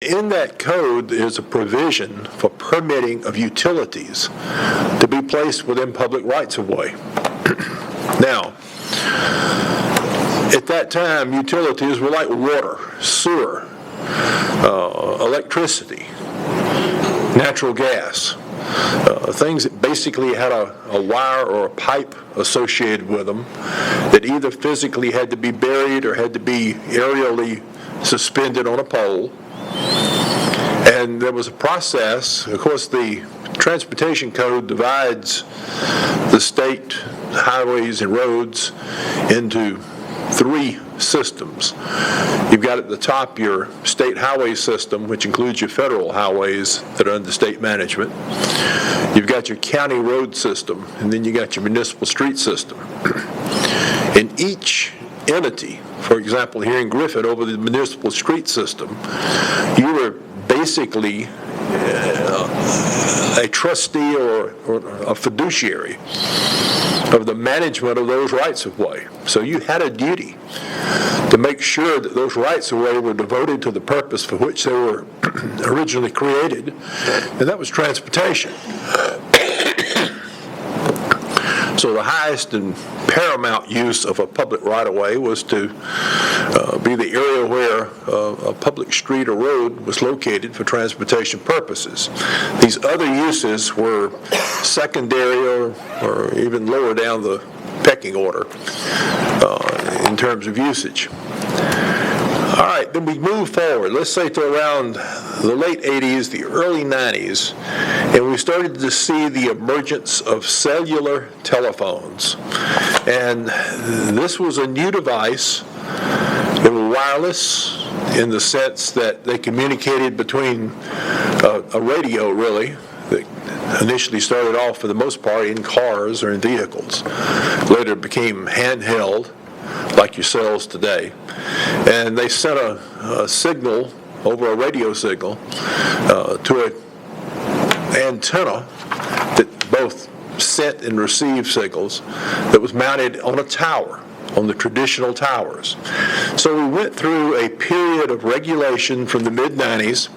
in that code is a provision for permitting of utilities to be placed within public rights-of-way. Now, at that time, utilities were like water, sewer, electricity, natural gas, things that basically had a wire or a pipe associated with them that either physically had to be buried or had to be aerially suspended on a pole. And there was a process. Of course, the Transportation Code divides the state highways and roads into three systems. You've got at the top your state highway system, which includes your federal highways that are under state management. You've got your county road system, and then you got your municipal street system. In each entity, for example, here in Griffin, over the municipal street system, you were basically a trustee or a fiduciary of the management of those rights-of-way. So you had a duty to make sure that those rights-of-way were devoted to the purpose for which they were originally created, and that was transportation. So the highest and paramount use of a public right-of-way was to be the area where a public street or road was located for transportation purposes. These other uses were secondary or even lower down the pecking order in terms of usage. All right, then we move forward, let's say to around the late 80s, the early 90s, and we started to see the emergence of cellular telephones. And this was a new device. They were wireless in the sense that they communicated between a radio, really, that initially started off for the most part in cars or in vehicles. Later became handheld, like your cells today. And they sent a signal over a radio signal to an antenna that both sent and received signals that was mounted on a tower, on the traditional towers. So we went through a period of regulation from the mid-90s,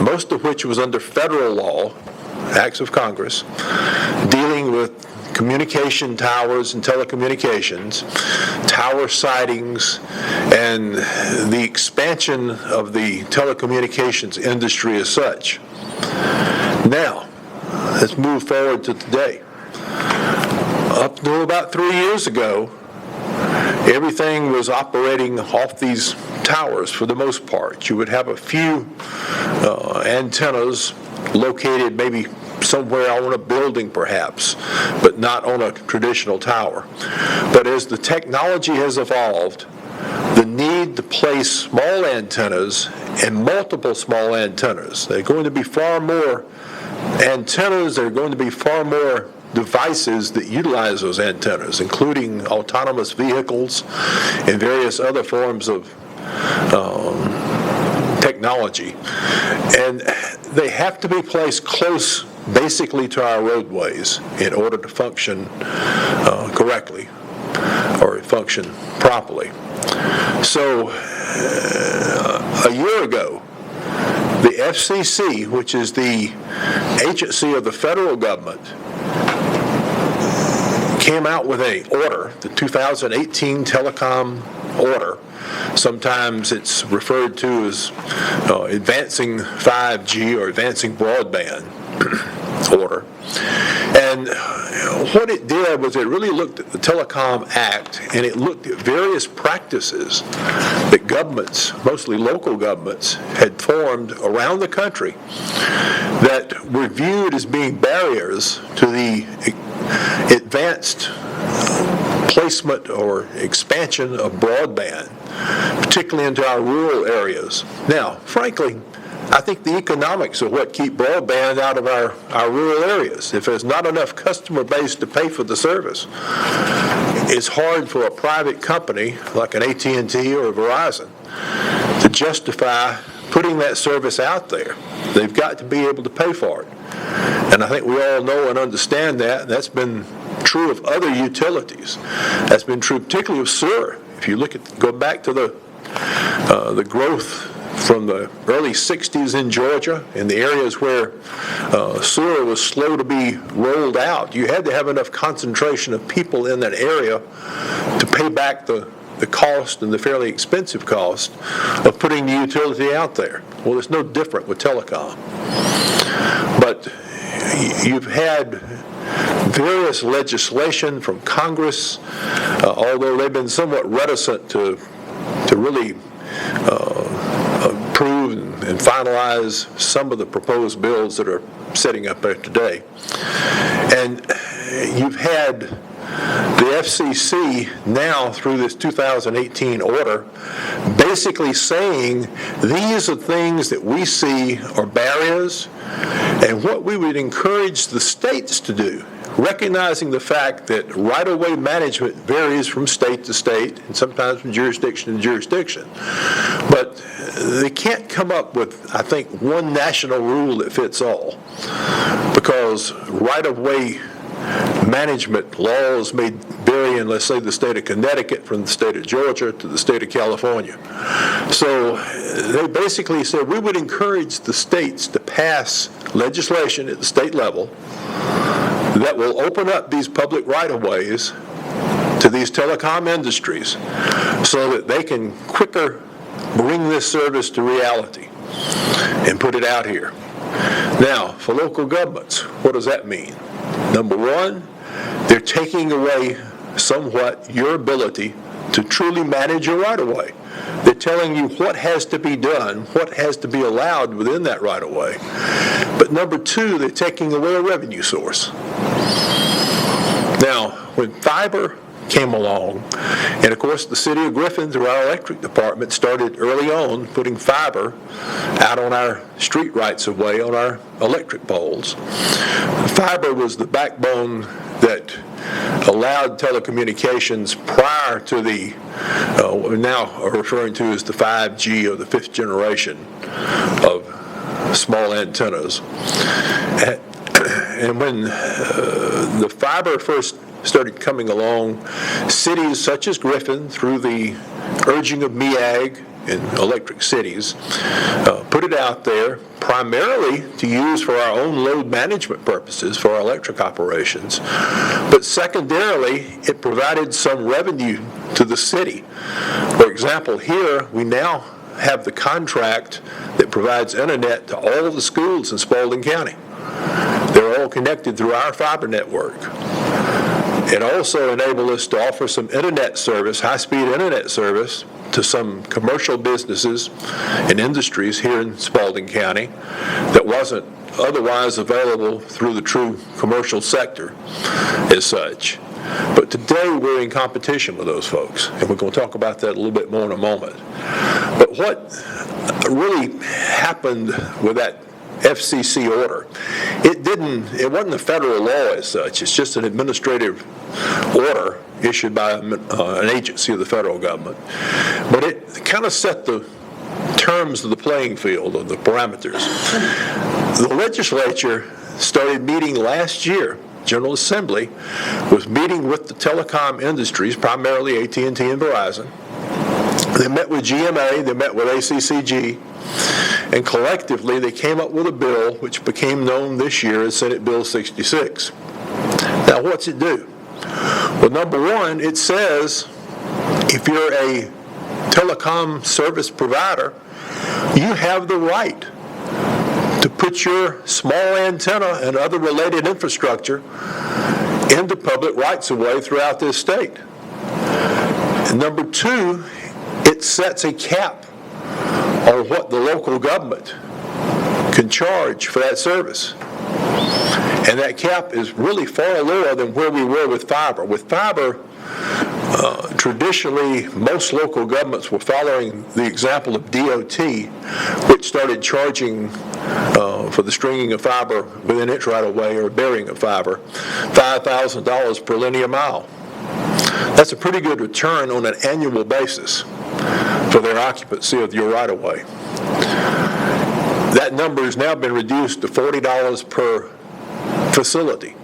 most of which was under federal law, acts of Congress, dealing with communication towers and telecommunications, tower sightings, and the expansion of the telecommunications industry as such. Now, let's move forward to today. Up to about 3 years ago, everything was operating off these towers for the most part. You would have a few antennas located maybe somewhere on a building perhaps, but not on a traditional tower. But as the technology has evolved, the need to place small antennas and multiple small antennas, there are going to be far more antennas, there are going to be far more devices that utilize those antennas, including autonomous vehicles and various other forms of technology. And they have to be placed close basically to our roadways in order to function correctly or function properly. So a year ago, the FCC, which is the agency of the federal government, came out with an order, the 2018 telecom order. Sometimes it's referred to as advancing 5G or advancing broadband order. And what it did was it really looked at the Telecom Act, and it looked at various practices that governments, mostly local governments, had formed around the country that were viewed as being barriers to the advanced placement or expansion of broadband, particularly into our rural areas. Now, frankly, I think the economics are what keep broadband out of our rural areas. If there's not enough customer base to pay for the service, it's hard for a private company like an AT&T or a Verizon to justify putting that service out there. They've got to be able to pay for it. And I think we all know and understand that. That's been true of other utilities. That's been true particularly of sewer. If you go back to the growth from the early 60s in Georgia, in the areas where sewer was slow to be rolled out, you had to have enough concentration of people in that area to pay back the cost and the fairly expensive cost of putting the utility out there. Well, it's no different with telecom. But you've had various legislation from Congress, although they've been somewhat reticent to really approve and finalize some of the proposed bills that are setting up there today. And you've had the FCC now, through this 2018 order, basically saying these are things that we see are barriers and what we would encourage the states to do, recognizing the fact that right-of-way management varies from state to state and sometimes from jurisdiction to jurisdiction. But they can't come up with, I think, one national rule that fits all, because right-of-way management laws may vary in, let's say, the state of Connecticut from the state of Georgia to the state of California. So they basically said we would encourage the states to pass legislation at the state level that will open up these public right-of-ways to these telecom industries so that they can quicker bring this service to reality and put it out here. Now, for local governments, what does that mean? Number one, they're taking away somewhat your ability to truly manage your right-of-way. They're telling you what has to be done, what has to be allowed within that right-of-way. But number two, they're taking away a revenue source. Now, when fiber came along, and of course the city of Griffin, through our electric department, started early on putting fiber out on our street rights-of-way on our electric poles. Fiber was the backbone that allowed telecommunications prior to the what we now are referring to as the 5G or the fifth generation of small antennas. And when the fiber first started coming along, cities such as Griffin, through the urging of MEAG and electric cities, put it out there primarily to use for our own load management purposes for our electric operations, but secondarily it provided some revenue to the city. For example, here we now have the contract that provides internet to all of the schools in Spalding County. They're all connected through our fiber network. It also enabled us to offer some internet service, high-speed internet service, to some commercial businesses and industries here in Spalding County that wasn't otherwise available through the true commercial sector as such. But today we're in competition with those folks, and we're going to talk about that a little bit more in a moment. But what really happened with that FCC order, it wasn't a federal law as such. It's just an administrative order issued by an agency of the federal government. But it kind of set the terms of the playing field, or the parameters. The legislature started meeting last year. General Assembly was meeting with the telecom industries, primarily AT&T and Verizon. They met with GMA, they met with ACCG, and collectively they came up with a bill which became known this year as Senate Bill 66. Now, what's it do? Well, number one, it says if you're a telecom service provider, you have the right to put your small antenna and other related infrastructure into public rights-of-way throughout this state. And number two, it sets a cap on what the local government can charge for that service. And that cap is really far lower than where we were with fiber. With fiber, traditionally, most local governments were following the example of DOT, which started charging for the stringing of fiber within its right-of-way or burying of fiber, $5,000 per linear mile. That's a pretty good return on an annual basis for their occupancy of your right-of-way. That number has now been reduced to $40 per facility.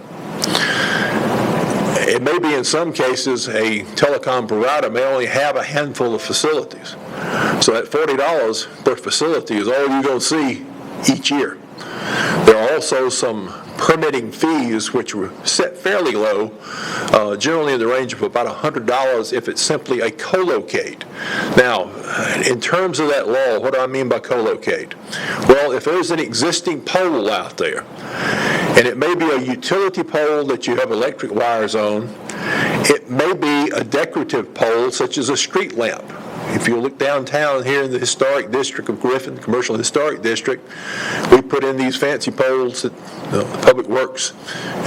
It may be in some cases a telecom provider may only have a handful of facilities, So that $40 per facility is all you're going to see each year. There are also some permitting fees which were set fairly low, generally in the range of about $100 if it's simply a co-locate. Now, in terms of that law, what do I mean by co-locate? Well, if there's an existing pole out there, and it may be a utility pole that you have electric wires on, it may be a decorative pole such as a street lamp. If you look downtown here in the historic district of Griffin, the commercial historic district, we put in these fancy poles that Public Works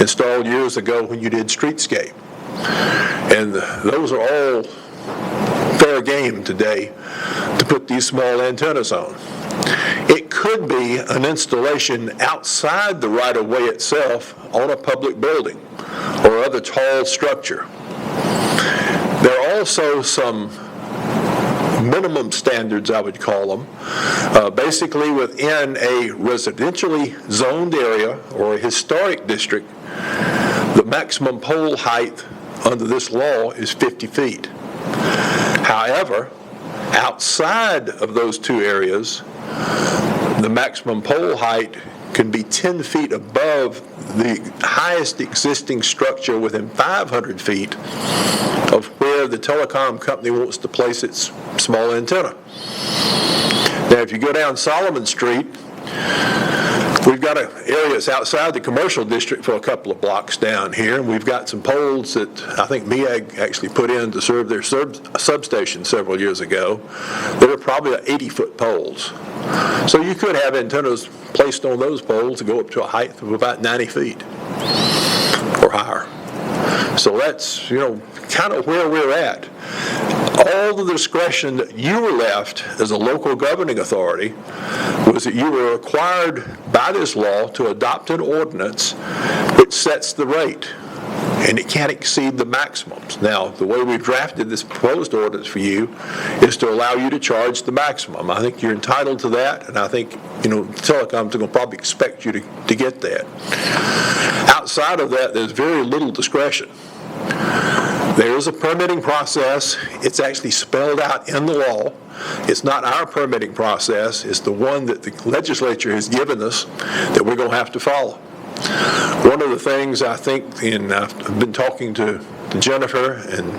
installed years ago when you did streetscape. And those are all fair game today to put these small antennas on. It could be an installation outside the right-of-way itself on a public building or other tall structure. There are also some minimum standards, I would call them, basically within a residentially zoned area or a historic district, the maximum pole height under this law is 50 feet. However, outside of those two areas, the maximum pole height can be 10 feet above the highest existing structure within 500 feet of where the telecom company wants to place its small antenna. Now, if you go down Solomon Street, we've got an area that's outside the commercial district for a couple of blocks down here, and we've got some poles that I think MEAG actually put in to serve their substation several years ago that are probably 80-foot poles. So you could have antennas placed on those poles to go up to a height of about 90 feet or higher. So that's, kind of where we're at. All the discretion that you were left as a local governing authority was that you were required by this law to adopt an ordinance which sets the rate, and it can't exceed the maximums. Now, the way we've drafted this proposed ordinance for you is to allow you to charge the maximum. I think you're entitled to that, and I think, telecoms are going to probably expect you to get that. Outside of that, there's very little discretion. There is a permitting process. It's actually spelled out in the law. It's not our permitting process. It's the one that the legislature has given us that we're going to have to follow. One of the things I think, and I've been talking to Jennifer and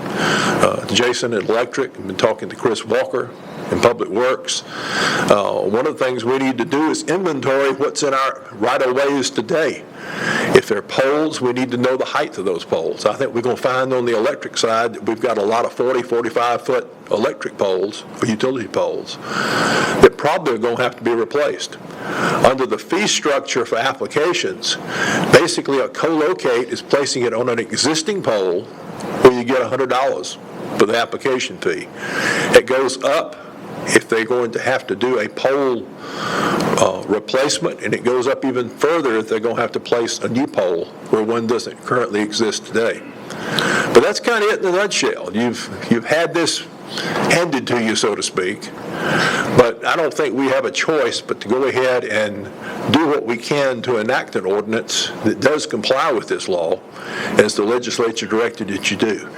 to Jason at Electric, I've been talking to Chris Walker in Public Works. One of the things we need to do is inventory what's in our right-of-ways today. If there are poles, we need to know the height of those poles. I think we're going to find on the electric side that we've got a lot of 40, 45-foot electric poles or utility poles that probably are going to have to be replaced. Under the fee structure for applications, basically a co-locate is placing it on an existing pole where you get $100 for the application fee. It goes up if they're going to have to do a pole replacement, and it goes up even further if they're going to have to place a new pole where one doesn't currently exist today. But that's kind of it in a nutshell. You've had this handed to you, so to speak, but I don't think we have a choice but to go ahead and do what we can to enact an ordinance that does comply with this law as the legislature directed that you do.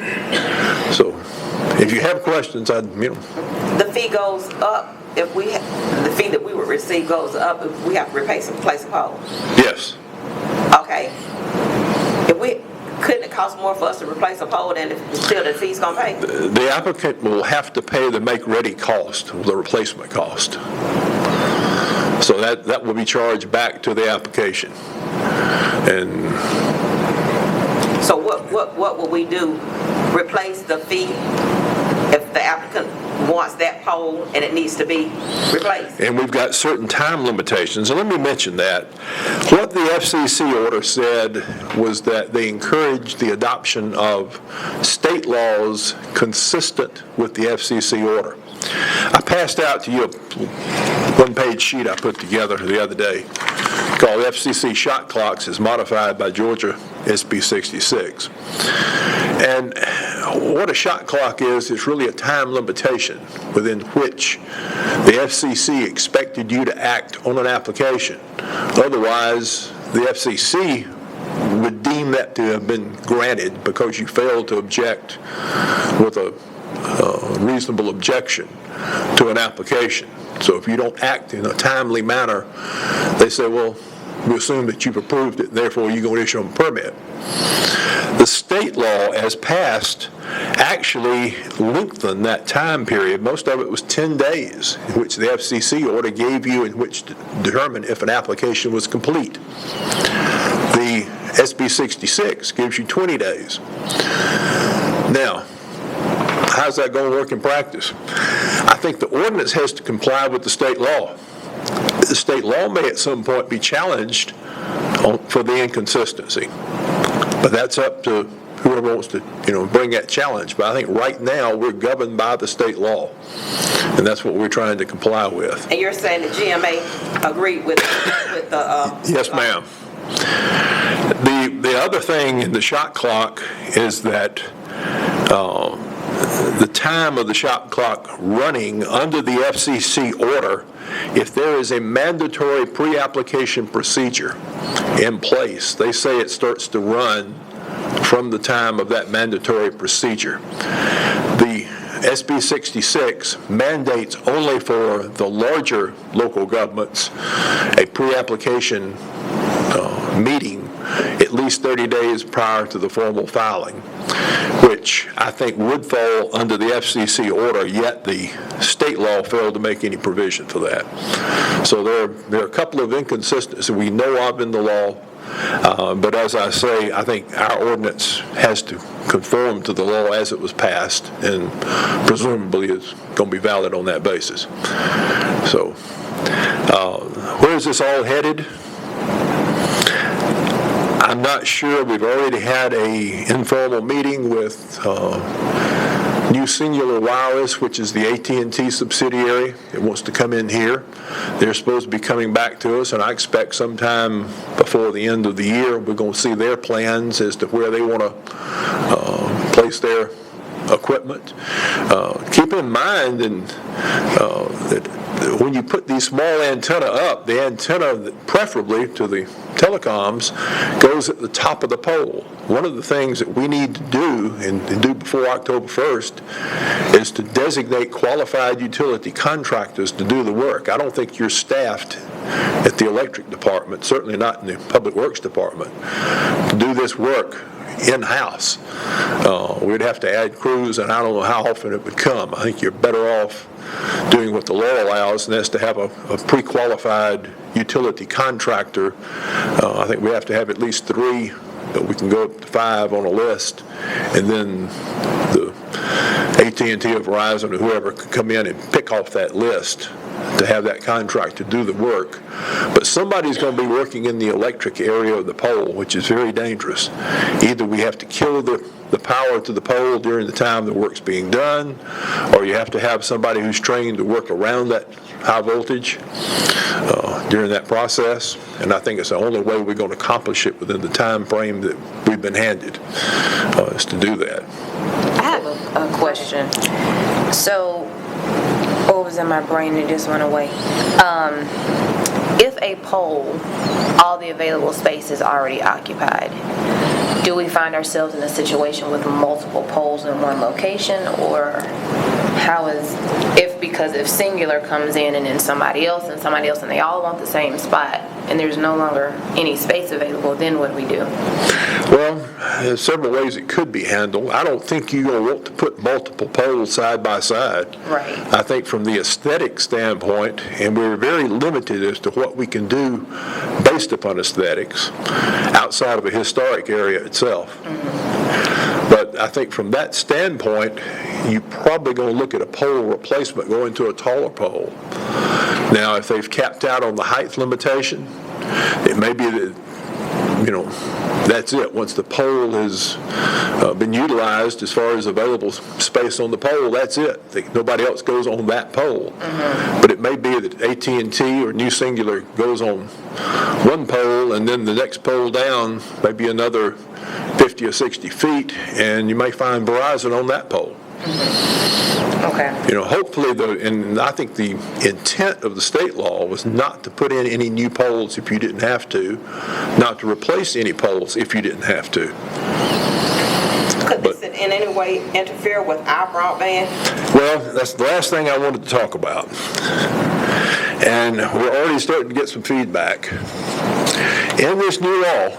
So if you have questions, The fee goes up if the fee that we would receive goes up if we have to replace a pole. Yes. Okay. Couldn't it cost more for us to replace a pole than still the fee's gonna pay? The applicant will have to pay the make-ready cost, the replacement cost. So that will be charged back to the application. And so what will we do? Replace the fee if the applicant wants that pole and it needs to be replaced? And we've got certain time limitations. And let me mention that. What the FCC order said was that they encouraged the adoption of state laws consistent with the FCC order. I passed out to you a one-page sheet I put together the other day called FCC Shot Clocks as modified by Georgia SB 66. And what a shot clock is, it's really a time limitation within which the FCC expected you to act on an application. Otherwise, the FCC would deem that to have been granted because you failed to object with a reasonable objection to an application. So if you don't act in a timely manner, they say, well, we assume that you've approved it, and therefore you're going to issue them a permit. The state law, as passed, actually lengthened that time period. Most of it was 10 days, in which the FCC order gave you in which to determine if an application was complete. The SB 66 gives you 20 days. Now, how's that going to work in practice? I think the ordinance has to comply with the state law. The state law may at some point be challenged for the inconsistency, but that's up to whoever wants to, bring that challenge. But I think right now we're governed by the state law, and that's what we're trying to comply with. And you're saying the GMA agreed with the... Yes, ma'am. The other thing in the shot clock is that the time of the shot clock running under the FCC order, if there is a mandatory pre-application procedure in place, they say it starts to run from the time of that mandatory procedure. The SB 66 mandates only for the larger local governments a pre-application meeting at least 30 days prior to the formal filing, which I think would fall under the FCC order, yet the state law failed to make any provision for that. So there are a couple of inconsistencies we know of in the law, but as I say, I think our ordinance has to conform to the law as it was passed, and presumably is going to be valid on that basis. So where is this all headed? I'm not sure. We've already had a informal meeting with New Singular Wireless, which is the AT&T subsidiary. It wants to come in here. They're supposed to be coming back to us, and I expect sometime before the end of the year we're going to see their plans as to where they want to place their equipment. Keep in mind that when you put these small antenna up, the antenna, preferably to the telecoms, goes at the top of the pole. One of the things that we need to do, and do before October 1st, is to designate qualified utility contractors to do the work. I don't think you're staffed at the electric department, certainly not in the public works department, to do this work in-house. We'd have to add crews, and I don't know how often it would come. I think you're better off doing what the law allows, and that's to have a pre-qualified utility contractor. I think we have to have at least 3, but we can go up to 5 on a list, and then the AT&T or Verizon or whoever can come in and pick off that list to have that contract to do the work. But somebody's going to be working in the electric area of the pole, which is very dangerous. Either we have to kill the power to the pole during the time the work's being done, or you have to have somebody who's trained to work around that high voltage during that process. And I think it's the only way we're going to accomplish it within the time frame that we've been handed, is to do that. I have a question. So, what was in my brain that just went away? If a pole, all the available space is already occupied, do we find ourselves in a situation with multiple poles in one location, or how is, because if Singular comes in and then somebody else, and they all want the same spot, and there's no longer any space available, then what do we do? Well, there's several ways it could be handled. I don't think you're going to want to put multiple poles side by side. Right. I think from the aesthetic standpoint, and we're very limited as to what we can do based upon aesthetics outside of a historic area itself. Mm-hmm. But I think from that standpoint, you're probably going to look at a pole replacement going to a taller pole. Now, if they've capped out on the height limitation, it may be that, that's it. Once the pole has been utilized as far as available space on the pole, that's it. Nobody else goes on that pole. Mm-hmm. But it may be that AT&T or New Singular goes on one pole, and then the next pole down may be another 50 or 60 feet, and you may find Verizon on that pole. Okay. Hopefully, and I think the intent of the state law was not to put in any new poles if you didn't have to, not to replace any poles if you didn't have to. Could this in any way interfere with our broadband? Well, that's the last thing I wanted to talk about. And we're already starting to get some feedback. In this new law,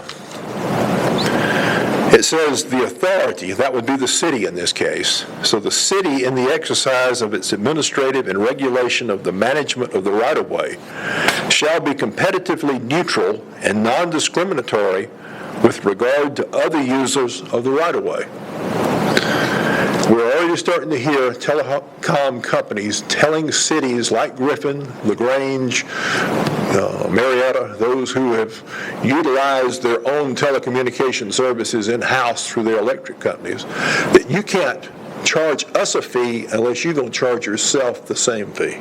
it says the authority, that would be the city in this case, so the city in the exercise of its administrative and regulation of the management of the right-of-way shall be competitively neutral and non-discriminatory with regard to other users of the right-of-way. We're already starting to hear telecom companies telling cities like Griffin, LaGrange, Marietta, those who have utilized their own telecommunication services in-house through their electric companies, that you can't charge us a fee unless you're going to charge yourself the same fee.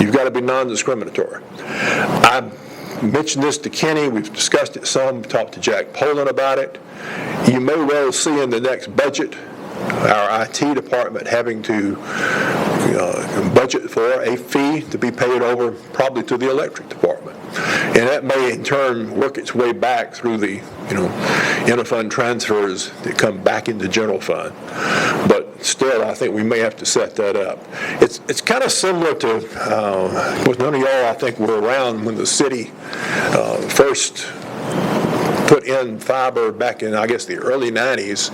You've got to be non-discriminatory. I mentioned this to Kenny. We've discussed it some. We talked to Jack Poland about it. You may well see in the next budget our IT department having to budget for a fee to be paid over probably to the electric department. And that may in turn work its way back through the interfund transfers that come back into general fund. But still, I think we may have to set that up. It's kind of similar to, with none of y'all I think were around when the city first put in fiber back in, I guess, the early 90s.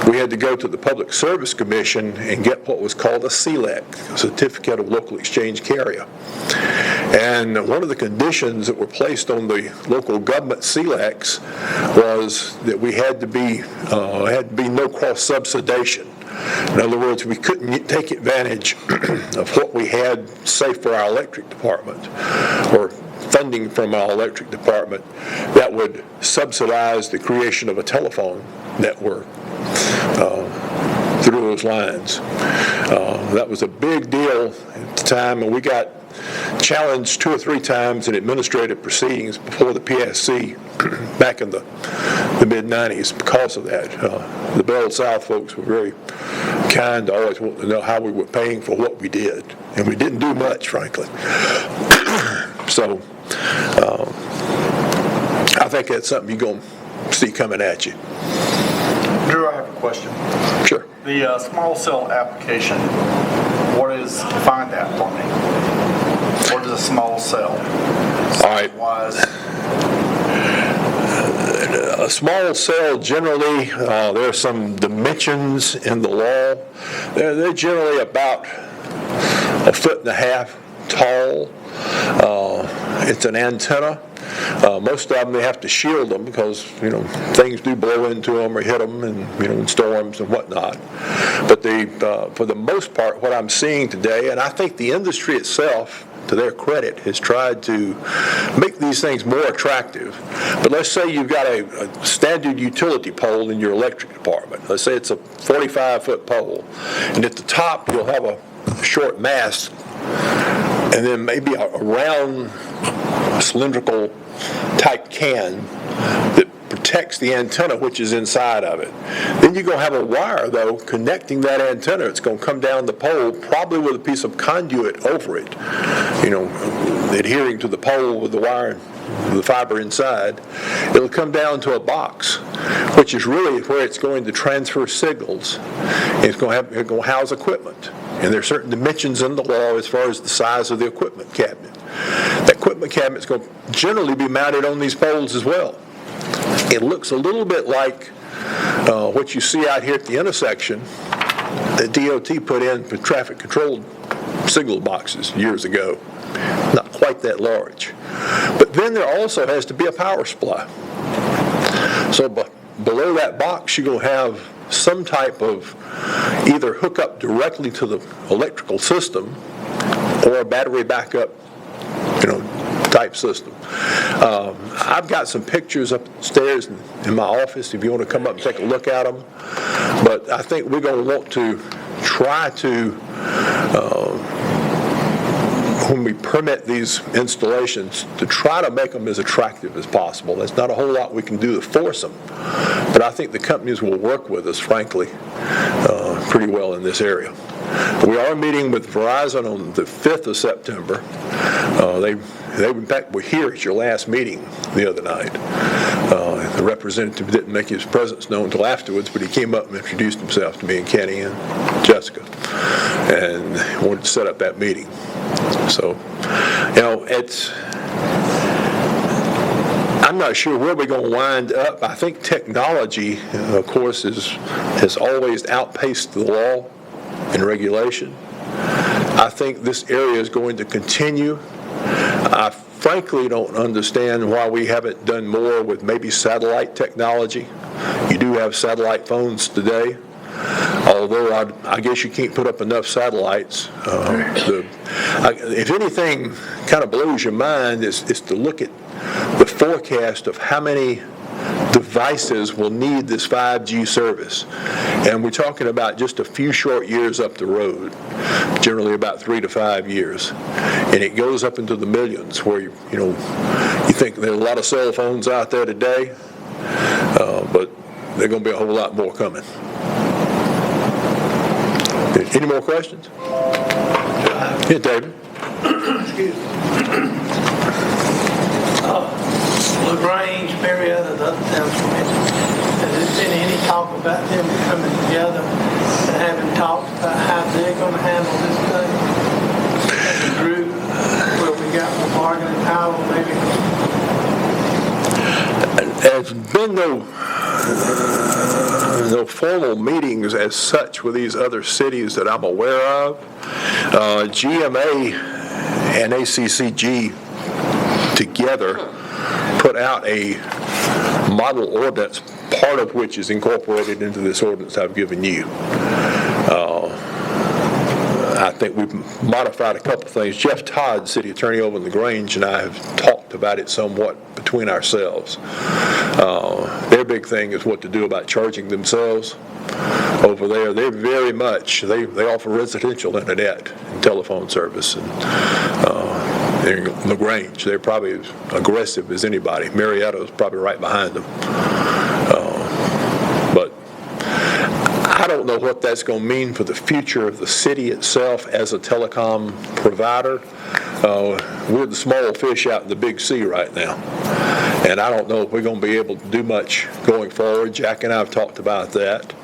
We had to go to the Public Service Commission and get what was called a CLEC, a Certificate of Local Exchange Carrier. And one of the conditions that were placed on the local government CLECs was that we had to be no cross-subsidization. In other words, we couldn't take advantage of what we had, say, for our electric department, or funding from our electric department that would subsidize the creation of a telephone network through those lines. That was a big deal at the time, and we got challenged 2 or 3 times in administrative proceedings before the PSC back in the mid-90s because of that. The Bell South folks were very kind, always wanted to know how we were paying for what we did, and we didn't do much, frankly. So I think that's something you're going to see coming at you. Drew, I have a question. Sure. The small cell application, define that for me. What is a small cell? All right. Wise. A small cell, generally, there are some dimensions in the law. They're generally about 1.5 feet tall. It's an antenna. Most of them, they have to shield them because, things do blow into them or hit them in storms and whatnot. But for the most part, what I'm seeing today, and I think the industry itself, to their credit, has tried to make these things more attractive. But let's say you've got a standard utility pole in your electric department. Let's say it's a 45-foot pole. And at the top, you'll have a short mast, and then maybe a round cylindrical type can that protects the antenna which is inside of it. Then you're going to have a wire, though, connecting that antenna. It's going to come down the pole, probably with a piece of conduit over it, adhering to the pole with the wire, the fiber inside. It'll come down to a box, which is really where it's going to transfer signals. It's going to house equipment. And there are certain dimensions in the law as far as the size of the equipment cabinet. That equipment cabinet is going to generally be mounted on these poles as well. It looks a little bit like what you see out here at the intersection that DOT put in for traffic control signal boxes years ago. Not quite that large. But then there also has to be a power supply. So below that box, you're going to have some type of either hookup directly to the electrical system or a battery backup, type system. I've got some pictures upstairs in my office if you want to come up and take a look at them. But I think we're going to want to try to, when we permit these installations, to try to make them as attractive as possible. There's not a whole lot we can do to force them, but I think the companies will work with us, frankly, pretty well in this area. We are meeting with Verizon on the 5th of September. They they in fact were here at your last meeting the other night. The representative didn't make his presence known until afterwards, but he came up and introduced himself to me and Kenny and Jessica, and wanted to set up that meeting. So, I'm not sure where we're going to wind up. I think technology, of course, has always outpaced the law and regulation. I think this area is going to continue. I frankly don't understand why we haven't done more with maybe satellite technology. You do have satellite phones today, although I guess you can't put up enough satellites. If anything kind of blows your mind, is to look at the forecast of how many devices will need this 5G service. And we're talking about just a few short years up the road, generally about 3 to 5 years. And it goes up into the millions, where you think there are a lot of cell phones out there today, but there are going to be a whole lot more coming. Any more questions? Yeah, David. Excuse me. LaGrange, Marietta, the other towns you mentioned, has there been any talk about them coming together and having talks about how they're going to handle this thing as a group, where we got more bargaining power, maybe? There's been no formal meetings as such with these other cities that I'm aware of. GMA and ACCG together put out a model ordinance, part of which is incorporated into this ordinance I've given you. I think we've modified a couple things. Jeff Todd, city attorney over in LaGrange, and I have talked about it somewhat between ourselves. Their big thing is what to do about charging themselves over there. They're very much, they offer residential internet and telephone service. And they're in LaGrange. They're probably as aggressive as anybody. Marietta is probably right behind them. But I don't know what that's going to mean for the future of the city itself as a telecom provider. We're the small fish out in the big sea right now. And I don't know if we're going to be able to do much going forward. Jack and I have talked about that.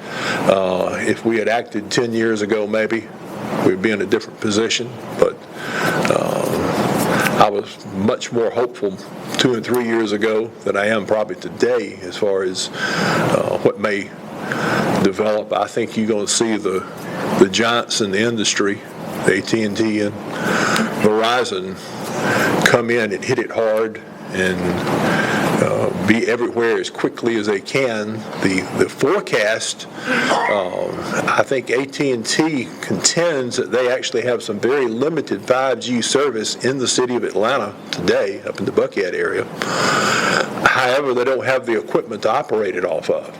If we had acted 10 years ago, maybe we'd be in a different position. But I was much more hopeful 2 and 3 years ago than I am probably today as far as what may develop. I think you're going to see the giants in the industry, the AT&T and Verizon, come in and hit it hard and be everywhere as quickly as they can. The forecast, I think AT&T contends that they actually have some very limited 5G service in the city of Atlanta today, up in the Buckhead area. However, they don't have the equipment to operate it off of.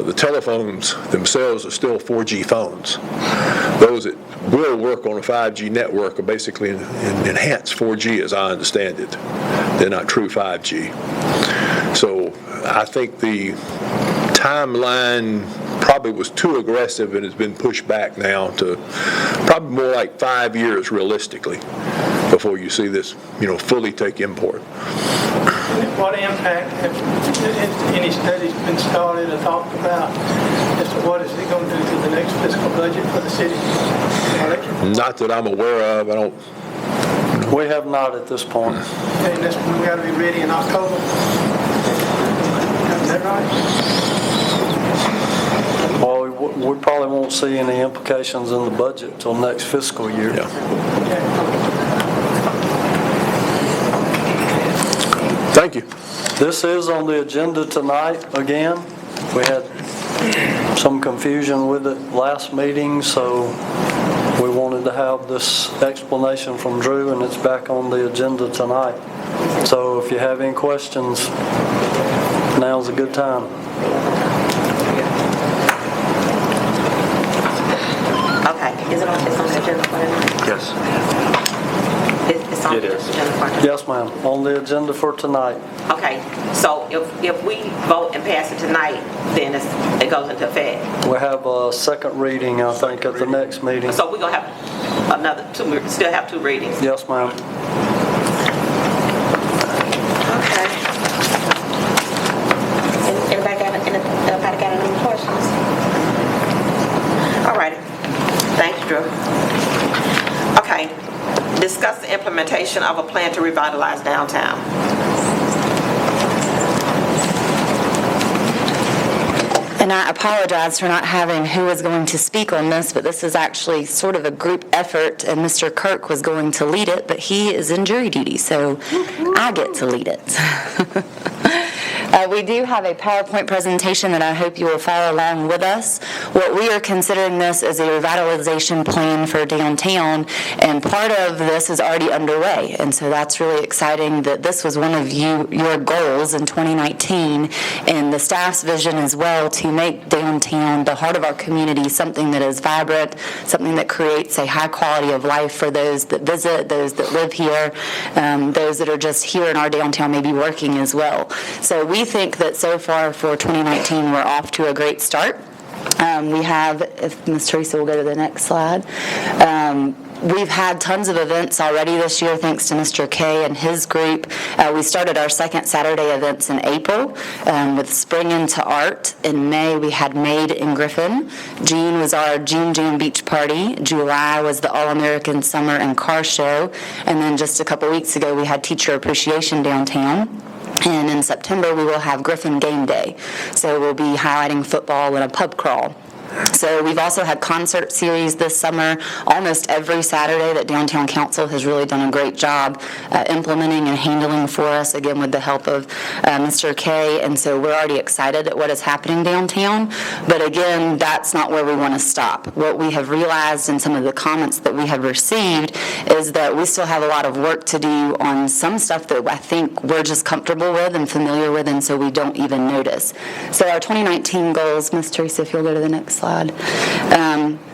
The telephones themselves are still 4G phones. Those that will work on a 5G network are basically enhanced 4G, as I understand it. They're not true 5G. So I think the timeline probably was too aggressive and has been pushed back now to probably more like 5 years realistically before you see this, fully take import. What impact have any studies been started or talked about as to what is it going to do to the next fiscal budget for the city? Not that I'm aware of. I don't. We have not at this point. Okay, and that's when we got to be ready in October. Is that right? Well, we probably won't see any implications in the budget till next fiscal year. Yeah. Okay. Thank you. This is on the agenda tonight again. We had some confusion with it last meeting, so we wanted to have this explanation from Drew, and it's back on the agenda tonight. So if you have any questions, now's a good time. Okay, is it on the agenda for tonight? Yes. It's on It the is. agenda for tonight? Yes, ma'am, on the agenda for tonight. Okay, so if we vote and pass it tonight, then it goes into effect. We have a second reading, I think, at the next meeting. So we're going to have still have 2 readings. Yes, ma'am. discussion of a plan to revitalize downtown. And I apologize for not having who was going to speak on this, but this is actually sort of a group effort, and Mr. Kirk was going to lead it, but he is in jury duty, so I get to lead it. We do have a PowerPoint presentation that I hope you will follow along with us. What we are considering this as a revitalization plan for downtown, and part of this is already underway, and so that's really exciting that this was one of your goals in 2019, and the staff's vision as well, to make downtown, the heart of our community, something that is vibrant, something that creates a high quality of life for those that visit, those that live here, those that are just here in our downtown, maybe working as well. So we think that so far for 2019, we're off to a great start. We have, if Ms. Teresa will go to the next slide, we've had tons of events already this year, thanks to Mr. K and his group. We started our second Saturday events in April with Spring into Art. In May, we had Made in Griffin. June was our June Jam Beach Party. July was the All-American Summer and Car Show. And then just a couple weeks ago, we had Teacher Appreciation downtown. And in September, we will have Griffin Game Day. So we'll be highlighting football and a pub crawl. So we've also had concert series this summer, almost every Saturday, that Downtown Council has really done a great job implementing and handling for us, again with the help of Mr. K. And so we're already excited at what is happening downtown. But again, that's not where we want to stop. What we have realized in some of the comments that we have received is that we still have a lot of work to do on some stuff that I think we're just comfortable with and familiar with, and so we don't even notice. So our 2019 goals, Ms. Teresa, if you'll go to the next slide.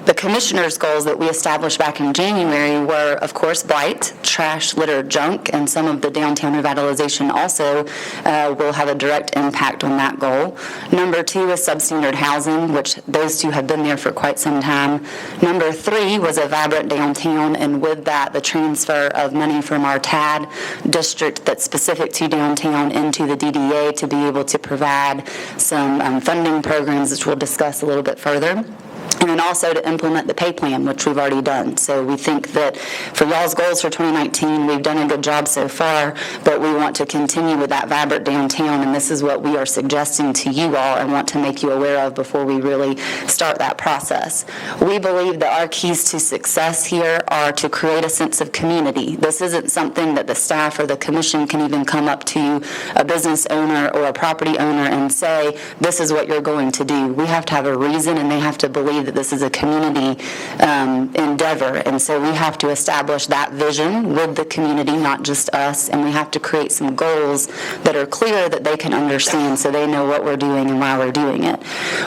The commissioner's goals that we established back in January were, of course, blight, trash, litter, junk, and some of the downtown revitalization also will have a direct impact on that goal. Number 2 is substandard housing, which those two have been there for quite some time. Number 3 was a vibrant downtown, and with that, the transfer of money from our TAD district that's specific to downtown into the DDA to be able to provide some funding programs, which we'll discuss a little bit further. And then also to implement the pay plan, which we've already done. So we think that for y'all's goals for 2019, we've done a good job so far, but we want to continue with that vibrant downtown, and this is what we are suggesting to you all and want to make you aware of before we really start that process. We believe that our keys to success here are to create a sense of community. This isn't something that the staff or the commission can even come up to a business owner or a property owner and say, this is what you're going to do. We have to have a reason, and they have to believe that this is a community endeavor, and so we have to establish that vision with the community, not just us, and we have to create some goals that are clear that they can understand so they know what we're doing and why we're doing it.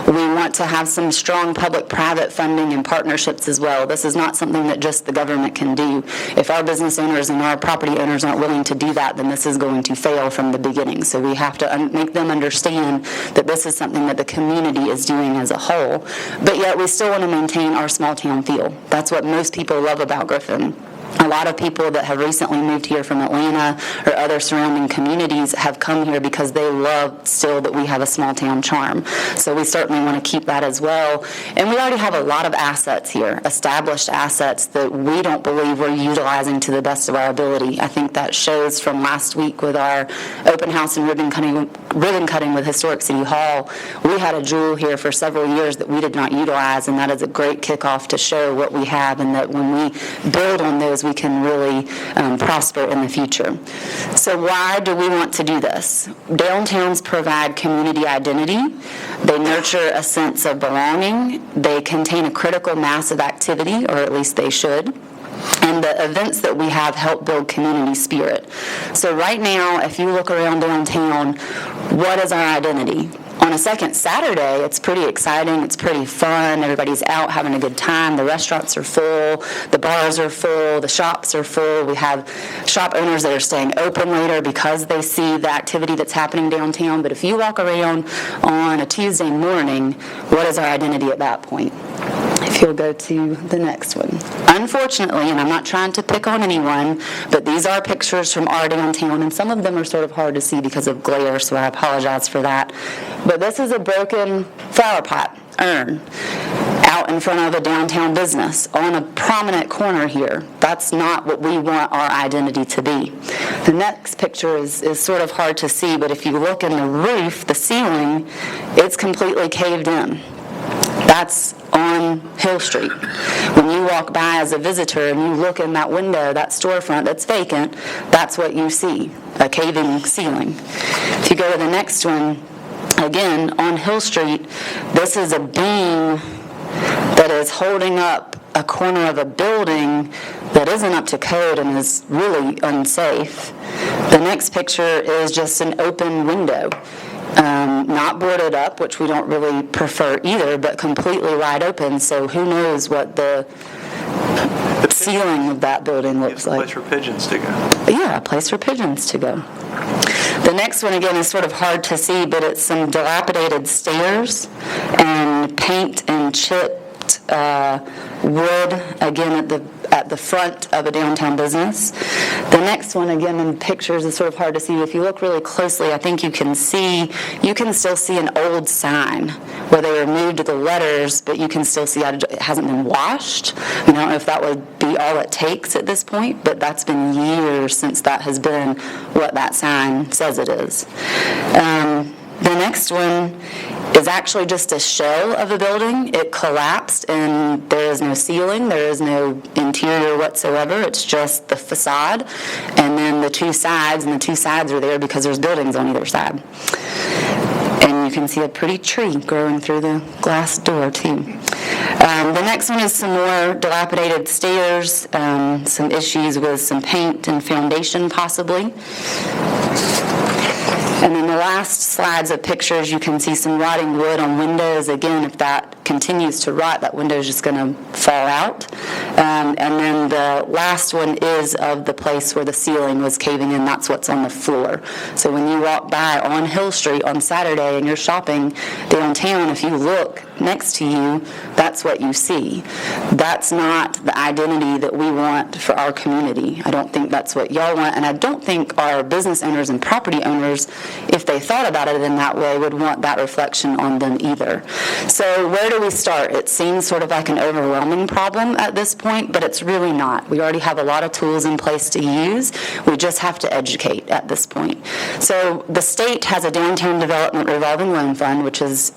We want to have some strong public-private funding and partnerships as well. This is not something that just the government can do. If our business owners and our property owners aren't willing to do that, then this is going to fail from the beginning. So we have to make them understand that this is something that the community is doing as a whole, but yet we still want to maintain our small town feel. That's what most people love about Griffin. A lot of people that have recently moved here from Atlanta or other surrounding communities have come here because they love still that we have a small town charm. So we certainly want to keep that as well. And we already have a lot of assets here, established assets that we don't believe we're utilizing to the best of our ability. I think that shows from last week with our open house and ribbon cutting with Historic City Hall. We had a jewel here for several years that we did not utilize, and that is a great kickoff to show what we have, and that when we build on those, we can really prosper in the future. So why do we want to do this? Downtowns provide community identity. They nurture a sense of belonging. They contain a critical mass of activity, or at least they should. And the events that we have help build community spirit. So right now, if you look around downtown, what is our identity? On a second Saturday, it's pretty exciting, it's pretty fun, everybody's out having a good time, the restaurants are full, the bars are full, the shops are full, we have shop owners that are staying open later because they see the activity that's happening downtown. But if you walk around on a Tuesday morning, what is our identity at that point? If you'll go to the next one. Unfortunately, and I'm not trying to pick on anyone, but these are pictures from our downtown, and some of them are sort of hard to see because of glare, so I apologize for that. But this is a broken flower pot urn. out in front of a downtown business on a prominent corner here. That's not what we want our identity to be. The next picture is sort of hard to see, but if you look in the roof, the ceiling, it's completely caved in. That's on Hill Street. When you walk by as a visitor and you look in that window, that storefront that's vacant, that's what you see, a caving ceiling. If you go to the next one, again, on Hill Street, this is a beam that is holding up a corner of a building that isn't up to code and is really unsafe. The next picture is just an open window. Not boarded up, which we don't really prefer either, but completely wide open, so who knows what the ceiling of that building looks like. Place for pigeons to go. Yeah, a place for pigeons to go. The next one, again, is sort of hard to see, but it's some dilapidated stairs and paint and chipped wood, again, at the front of a downtown business. The next one, again, in pictures is sort of hard to see. If you look really closely, I think you can still see an old sign where they removed the letters, but you can still see it hasn't been washed. I don't know if that would be all it takes at this point, but that's been years since that has been what that sign says it is. The next one is actually just a shell of a building. It collapsed and there is no ceiling, there is no interior whatsoever. It's just the facade and then the two sides, and the two sides are there because there's buildings on either side. And you can see a pretty tree growing through the glass door too. The next one is some more dilapidated stairs, some issues with some paint and foundation possibly. And then the last slides of pictures, you can see some rotting wood on windows. Again, if that continues to rot, that window is just going to fall out. And then the last one is of the place where the ceiling was caving in. That's what's on the floor. So when you walk by on Hill Street on Saturday and you're shopping downtown, if you look next to you, that's what you see. That's not the identity that we want for our community. I don't think that's what y'all want, and I don't think our business owners and property owners, if they thought about it in that way, would want that reflection on them either. So where do we start? It seems sort of like an overwhelming problem at this point, but it's really not. We already have a lot of tools in place to use. We just have to educate at this point. So the state has a downtown development revolving loan fund, which is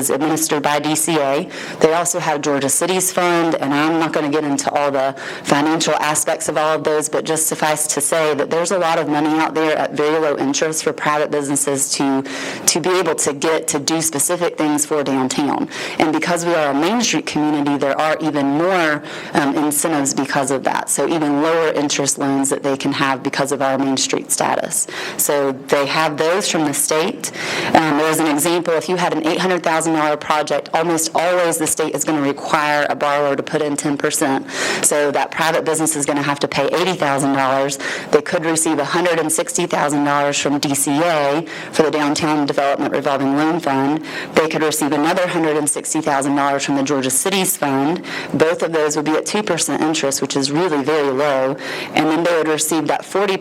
administered by DCA. They also have Georgia City's fund, and I'm not going to get into all the financial aspects of all of those, but just suffice to say that there's a lot of money out there at very low interest for private businesses to be able to get to do specific things for downtown. And because we are a Main Street community, there are even more incentives because of that. So even lower interest loans that they can have because of our Main Street status. So they have those from the state. There's an example, if you had an $800,000 project, almost always the state is going to require a borrower to put in 10%. So that private business is going to have to pay $80,000. They could receive $160,000 from DCA for the Downtown Development Revolving Loan Fund. They could receive another $160,000 from the Georgia City's Fund. Both of those would be at 2% interest, which is really very low. And then they would receive that 40%,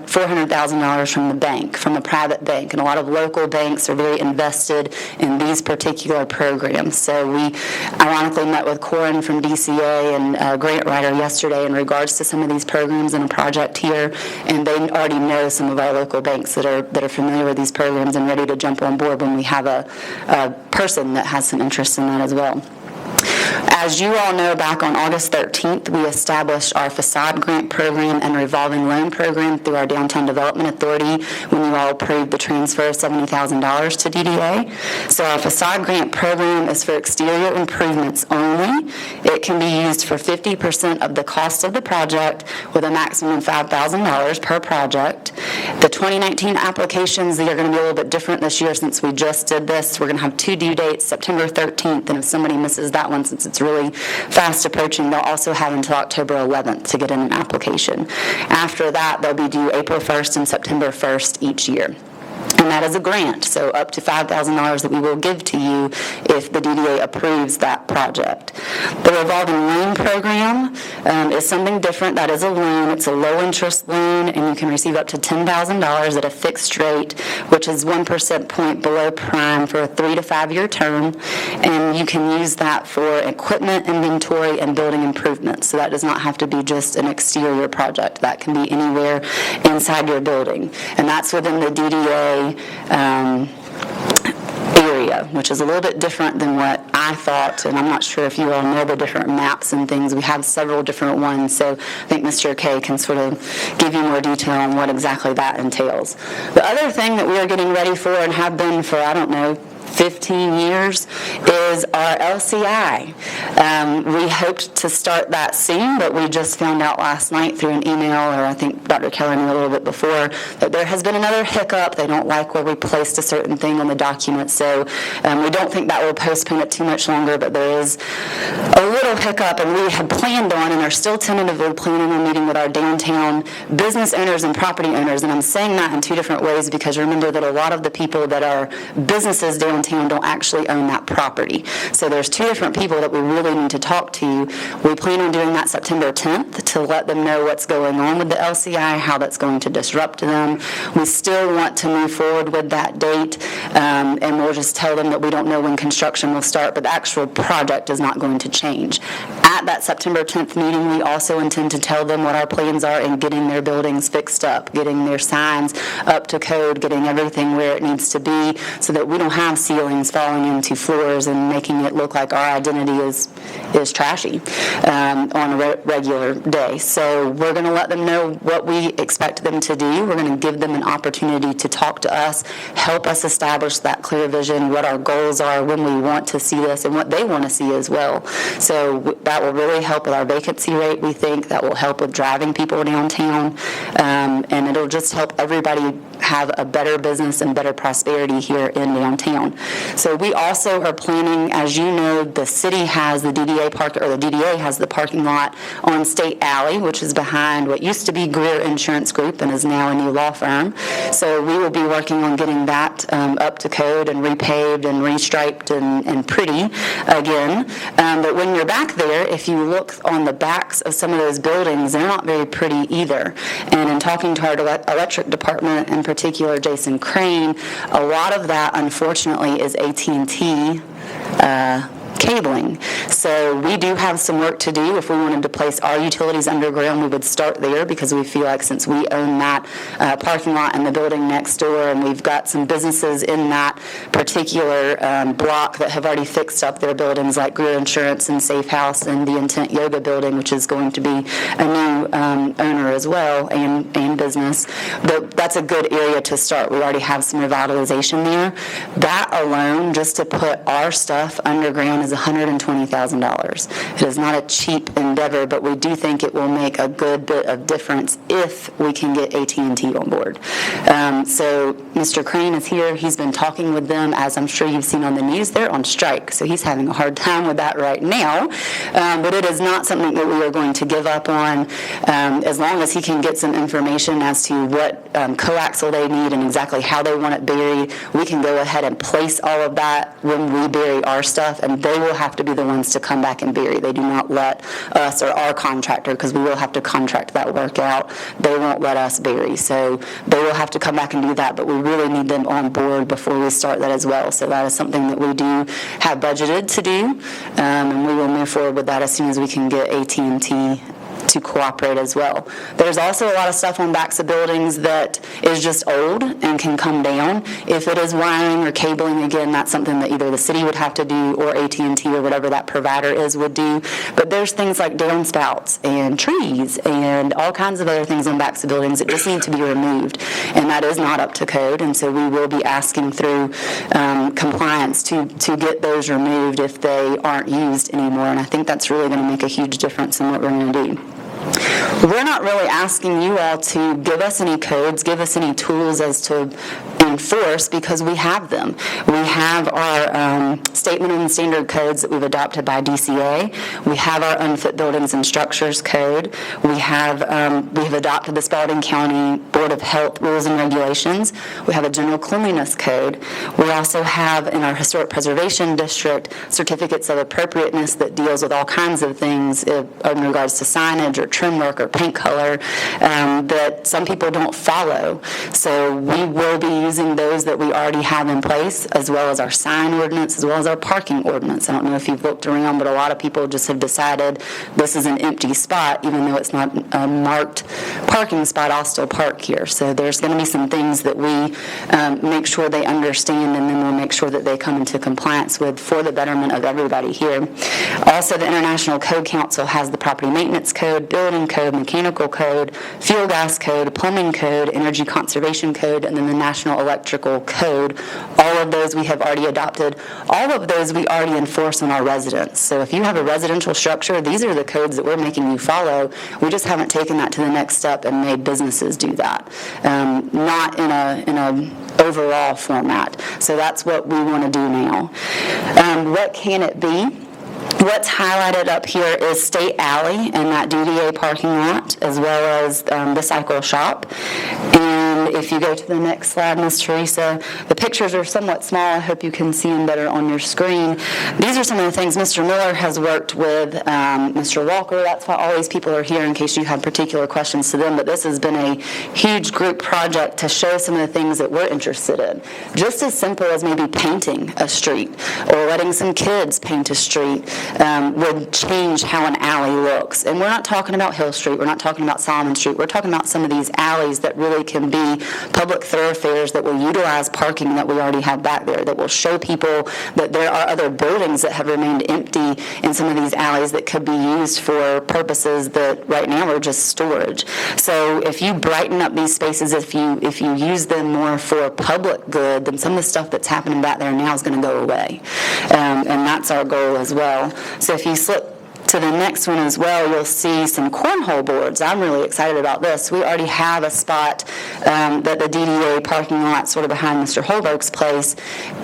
$400,000 from the bank, from a private bank. And a lot of local banks are very invested in these particular programs. So we ironically met with Corin from DCA and a grant writer yesterday in regards to some of these programs and a project here, and they already know some of our local banks that are familiar with these programs and ready to jump on board when we have a person that has some interest in that as well. As you all know, back on August 13th, we established our facade grant program and revolving loan program through our Downtown Development Authority when you all approved the transfer of $70,000 to DDA. So our facade grant program is for exterior improvements only. It can be used for 50% of the cost of the project with a maximum of $5,000 per project. The 2019 applications, they are going to be a little bit different this year since we just did this. We're going to have two due dates, September 13th, and if somebody misses that one, since it's really fast approaching, they'll also have until October 11th to get in an application. After that, they'll be due April 1st and September 1st each year. And that is a grant, so up to $5,000 that we will give to you if the DDA approves that project. The revolving loan program is something different. That is a loan. It's a low-interest loan, and you can receive up to $10,000 at a fixed rate, which is 1% point below prime for a 3 to 5 year term, and you can use that for equipment, inventory, and building improvements. So that does not have to be just an exterior project. That can be anywhere inside your building, and that's within the DDA area, which is a little bit different than what I thought, and I'm not sure if you all know the different maps and things. We have several different ones, so I think Mr. Kay can sort of give you more detail on what exactly that entails. The other thing that we are getting ready for and have been for, 15 years is our LCI. We hoped to start that soon, but we just found out last night through an email, or I think Dr. Keller knew a little bit before, that there has been another hiccup. They don't like where we placed a certain thing on the document, so we don't think that will postpone it too much longer, but there is a little hiccup, and we had planned on and are still tentatively planning on meeting with our downtown business owners and property owners, and I'm saying that in two different ways because remember that a lot of the people that are businesses downtown don't actually own that property. So there's two different people that we really need to talk to. We plan on doing that September 10th to let them know what's going on with the LCI, how that's going to disrupt them. We still want to move forward with that date, and we'll just tell them that we don't know when construction will start, but the actual project is not going to change. At that September 10th meeting, we also intend to tell them what our plans are in getting their buildings fixed up, getting their signs up to code, getting everything where it needs to be so that we don't have ceilings falling into floors and making it look like our identity is trashy on a regular day. So we're going to let them know what we expect them to do. We're going to give them an opportunity to talk to us, help us establish that clear vision, what our goals are, when we want to see this, and what they want to see as well. So that will really help with our vacancy rate, we think. That will help with driving people downtown, and it'll just help everybody have a better business and better prosperity here in downtown. So we also are planning, as you know, the city has the DDA has the parking lot on State Alley, which is behind what used to be Greer Insurance Group and is now a new law firm. So we will be working on getting that up to code and repaved and restriped and pretty again. But when you're back there, if you look on the backs of some of those buildings, they're not very pretty either. And in talking to our electric department, in particular Jason Crane, a lot of that, unfortunately, is AT&T cabling. So we do have some work to do. If we wanted to place our utilities underground, we would start there because we feel like since we own that parking lot and the building next door, and we've got some businesses in that particular block that have already fixed up their buildings, like Greer Insurance and Safe House and the Intent Yoga building, which is going to be a new owner as well and business. But that's a good area to start. We already have some revitalization there. That alone, just to put our stuff underground, is $120,000. It is not a cheap endeavor, but we do think it will make a good bit of difference if we can get AT&T on board. So Mr. Crane is here. He's been talking with them, as I'm sure you've seen on the news. They're on strike, so he's having a hard time with that right now. But it is not something that we are going to give up on as long as he can get some information as to what coaxial they need and exactly how they want it buried. We can go ahead and place all of that when we bury our stuff, and they will have to be the ones to come back and bury. They do not let us or our contractor, because we will have to contract that work out, they won't let us bury. So they will have to come back and do that, but we really need them on board before we start that as well. So that is something that we do have budgeted to do, and we will move forward with that as soon as we can get AT&T to cooperate as well. There's also a lot of stuff on backs of buildings that is just old and can come down. If it is wiring or cabling, again, that's something that either the city would have to do or AT&T or whatever that provider is would do. But there's things like downspouts and trees and all kinds of other things on backs of buildings that just need to be removed, and that is not up to code, and so we will be asking through compliance to get those removed if they aren't used anymore, and I think that's really going to make a huge difference in what we're going to do. We're not really asking you all to give us any codes, give us any tools as to enforce because we have them. We have our statement and standard codes that we've adopted by DCA. We have our unfit buildings and structures code. We've adopted the Spalding County Board of Health rules and regulations. We have a general cleanliness code. We also have in our historic preservation district certificates of appropriateness that deals with all kinds of things in regards to signage or trim work or paint color that some people don't follow. So we will be using those that we already have in place, as well as our sign ordinance, as well as our parking ordinance. I don't know if you've looked around, but a lot of people just have decided this is an empty spot, even though it's not a marked parking spot, I'll still park here. So there's going to be some things that we make sure they understand, and then we'll make sure that they come into compliance with for the betterment of everybody here. Also, the International Code Council has the property maintenance code, building code, mechanical code, fuel gas code, plumbing code, energy conservation code, and then the National Electrical Code. All of those we have already adopted. All of those we already enforce on our residents. So if you have a residential structure, these are the codes that we're making you follow. We just haven't taken that to the next step and made businesses do that. Not in a overall format. So that's what we want to do now. What can it be? What's highlighted up here is State Alley and that DDA parking lot, as well as the cycle shop. And if you go to the next slide, Ms. Teresa, the pictures are somewhat small. I hope you can see them better on your screen. These are some of the things Mr. Miller has worked with Mr. Walker. That's why all these people are here, in case you have particular questions to them. But this has been a huge group project to show some of the things that we're interested in. Just as simple as maybe painting a street or letting some kids paint a street would change how an alley looks. And we're not talking about Hill Street. We're not talking about Solomon Street. We're talking about some of these alleys that really can be public thoroughfares that will utilize parking that we already have back there, that will show people that there are other buildings that have remained empty in some of these alleys that could be used for purposes that right now are just storage. So if you brighten up these spaces, if you use them more for public good, then some of the stuff that's happening back there now is going to go away. And that's our goal as well. So if you slip to the next one as well, you'll see some cornhole boards. I'm really excited about this. We already have a spot that the DDA parking lot sort of behind Mr. Holbrook's place.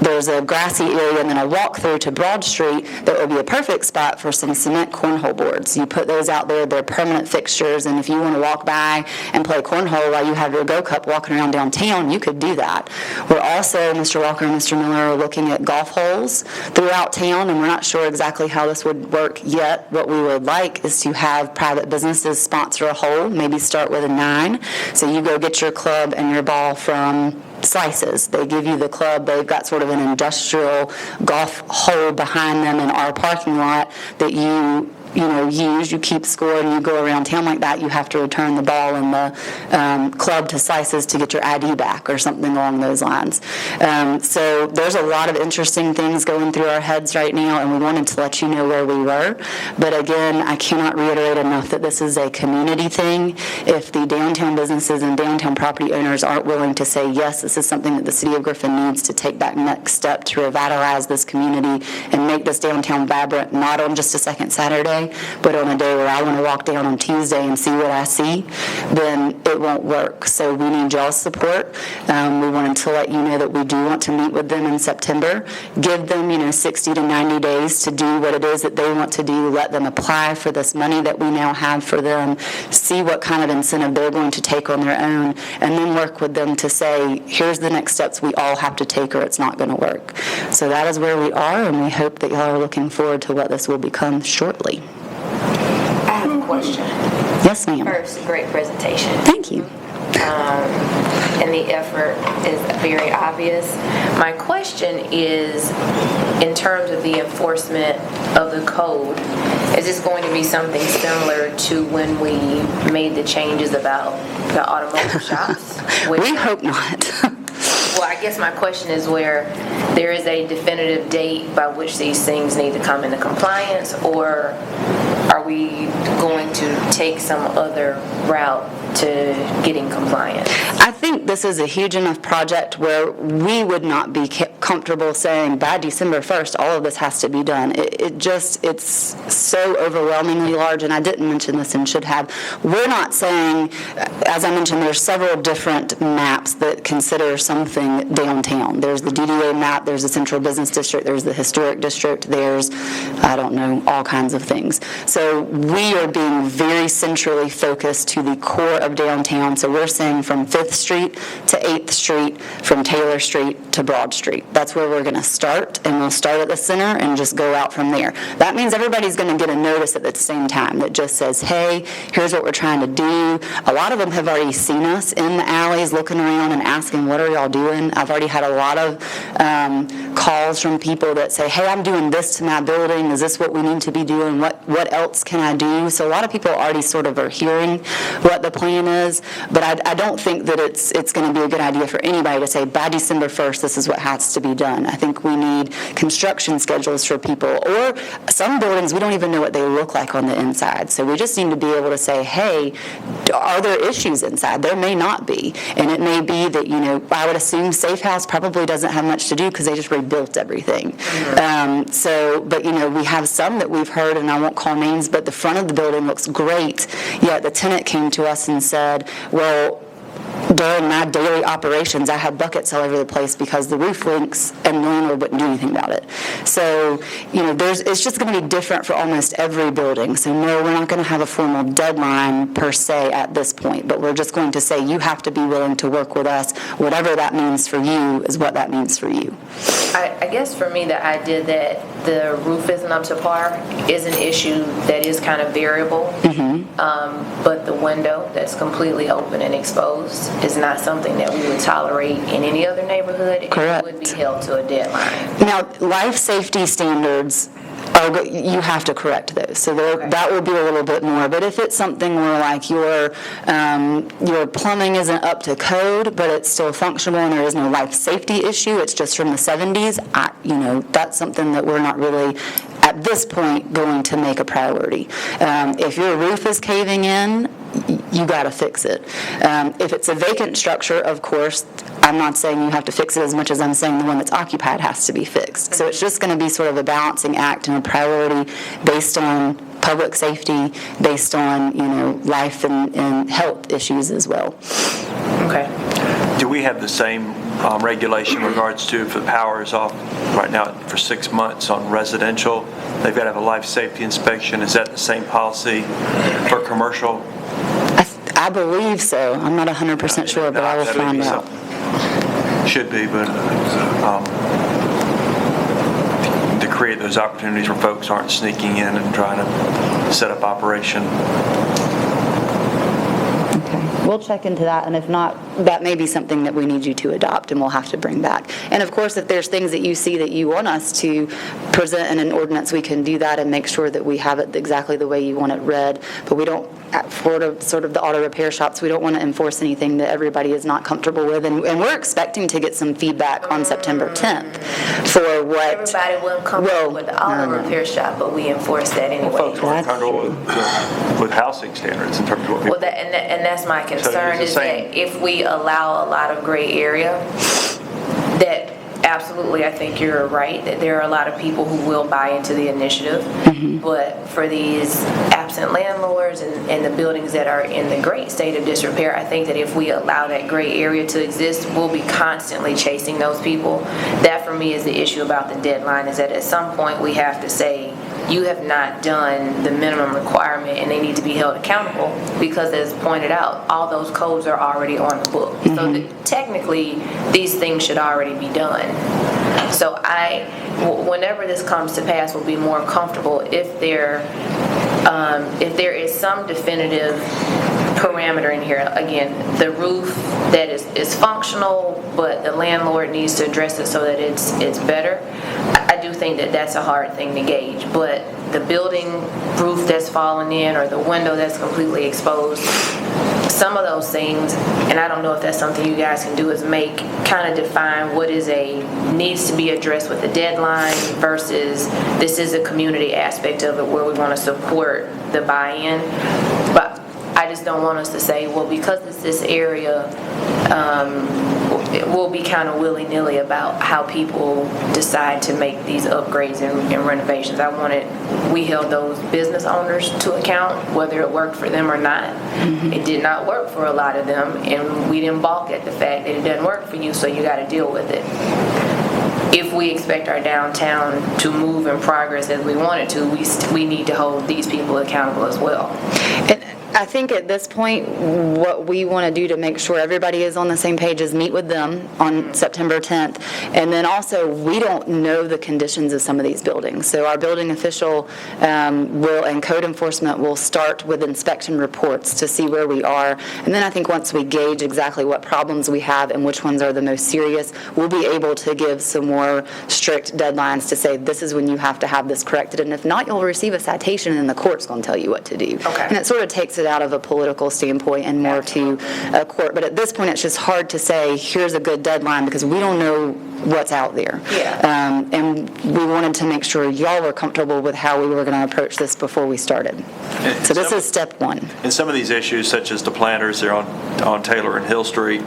There's a grassy area and then a walk through to Broad Street that would be a perfect spot for some cement cornhole boards. You put those out there, they're permanent fixtures, and if you want to walk by and play cornhole while you have your Go Cup walking around downtown, you could do that. We're also, Mr. Walker and Mr. Miller, are looking at golf holes throughout town, and we're not sure exactly how this would work yet. What we would like is to have private businesses sponsor a hole, maybe start with a 9. So you go get your club and your ball from Slices. They give you the club. They've got sort of an industrial golf hole behind them in our parking lot that you use, you keep score, and you go around town like that. You have to return the ball and the club to Slices to get your ID back or something along those lines. So there's a lot of interesting things going through our heads right now, and we wanted to let you know where we were. But again, I cannot reiterate enough that this is a community thing. If the downtown businesses and downtown property owners aren't willing to say, yes, this is something that the city of Griffin needs to take that next step to revitalize this community and make this downtown vibrant, not on just a second Saturday, but on a day where I want to walk down on Tuesday and see what I see, then it won't work. So we need y'all's support. We wanted to let you know that we do want to meet with them in September, give them 60 to 90 days to do what it is that they want to do, let them apply for this money that we now have for them, see what kind of incentive they're going to take on their own, and then work with them to say, here's the next steps we all have to take or it's not going to work. So that is where we are, and we hope that y'all are looking forward to what this will become shortly. I have a question. Yes, ma'am. First, great presentation. Thank you. And the effort is very obvious. My question is, in terms of the enforcement of the code, is this going to be something similar to when we made the changes about the automotive shops? We hope not. Well, I guess my question is where there is a definitive date by which these things need to come into compliance, or are we going to take some other route to getting compliant? I think this is a huge enough project where we would not be comfortable saying by December 1st, all of this has to be done. It's so overwhelmingly large, and I didn't mention this and should have. We're not saying, as I mentioned, there's several different maps that consider something downtown. There's the DDA map, there's the Central Business District, there's the Historic District, there's, I don't know, all kinds of things. So we are being very centrally focused to the core of downtown. So we're saying from 5th Street to 8th Street, from Taylor Street to Broad Street. That's where we're going to start, and we'll start at the center and just go out from there. That means everybody's going to get a notice at the same time that just says, hey, here's what we're trying to do. A lot of them have already seen us in the alleys looking around and asking, what are y'all doing? I've already had a lot of calls from people that say, hey, I'm doing this to my building. Is this what we need to be doing? What else can I do? So a lot of people already sort of are hearing what the plan is, but I don't think that it's going to be a good idea for anybody to say, by December 1st, this is what has to be done. I think we need construction schedules for people, or some buildings, we don't even know what they look like on the inside. So we just need to be able to say, hey, are there issues inside? There may not be. And it may be that, I would assume Safe House probably doesn't have much to do because they just rebuilt everything. But we have some that we've heard, and I won't call names, but the front of the building looks great, yet the tenant came to us and said, well, during my daily operations, I had buckets all over the place because the roof leaks and the landlord wouldn't do anything about it. So, it's just going to be different for almost every building. So, no, we're not going to have a formal deadline per se at this point, but we're just going to say you have to be willing to work with us. Whatever that means for you is what that means for you. I guess for me, the idea that the roof isn't up to par is an issue that is kind of variable. But the window that's completely open and exposed is not something that we would tolerate in any other neighborhood. Correct. It would be held to a deadline. Now, life safety standards, you have to correct those. So that will be a little bit more. But if it's something where like your plumbing isn't up to code, but it's still functional and there is no life safety issue, it's just from the 70s, that's something that we're not really, at this point, going to make a priority. If your roof is caving in, you got to fix it. If it's a vacant structure, of course, I'm not saying you have to fix it as much as I'm saying the one that's occupied has to be fixed. So it's just going to be sort of a balancing act and a priority based on public safety, based on, life and health issues as well. Okay. Do we have the same regulation in regards to if the power is off right now for 6 months on residential? They've got to have a life safety inspection. Is that the same policy for commercial? I believe so. I'm not 100% sure, but I will find out. Should be, but to create those opportunities where folks aren't sneaking in and trying to set up operation. We'll check into that, and if not, that may be something that we need you to adopt and we'll have to bring back. And of course, if there's things that you see that you want us to present in an ordinance, we can do that and make sure that we have it exactly the way you want it read. But we don't, for sort of the auto repair shops, we don't want to enforce anything that everybody is not comfortable with. And we're expecting to get some feedback on September 10th for what... Everybody will come up with the auto repair shop, but we enforce that anyway. Folks aren't comfortable with housing standards in terms of what people... Well, and that's my concern, is that if we allow a lot of gray area, that absolutely, I think you're right, that there are a lot of people who will buy into the initiative. But for these absent landlords and the buildings that are in the great state of disrepair, I think that if we allow that gray area to exist, we'll be constantly chasing those people. That for me is the issue about the deadline, is that at some point we have to say, you have not done the minimum requirement and they need to be held accountable, because as pointed out, all those codes are already on the book. So technically, these things should already be done. So whenever this comes to pass, will be more comfortable if there is some definitive parameter in here. Again, the roof that is functional, but the landlord needs to address it so that it's better. I do think that that's a hard thing to gauge, but the building roof that's fallen in or the window that's completely exposed, some of those things, and I don't know if that's something you guys can do, is kind of define what is needs to be addressed with a deadline versus this is a community aspect of it where we want to support the buy-in. But I just don't want us to say, well, because it's this area, we'll be kind of willy-nilly about how people decide to make these upgrades and renovations. We held those business owners to account, whether it worked for them or not. It did not work for a lot of them, and we didn't balk at the fact that it doesn't work for you, so you got to deal with it. If we expect our downtown to move and progress as we want it to, we need to hold these people accountable as well. And I think at this point, what we want to do to make sure everybody is on the same page is meet with them on September 10th. And then also, we don't know the conditions of some of these buildings. So our building official and code enforcement will start with inspection reports to see where we are. And then I think once we gauge exactly what problems we have and which ones are the most serious, we'll be able to give some more strict deadlines to say, this is when you have to have this corrected. And if not, you'll receive a citation and the court's going to tell you what to do. Okay. And it sort of takes it out of a political standpoint and more to a court. But at this point, it's just hard to say, here's a good deadline, because we don't know what's out there. Yeah. And we wanted to make sure y'all were comfortable with how we were going to approach this before we started. So this is step one. And some of these issues, such as the planters, they're on Taylor and Hill Street,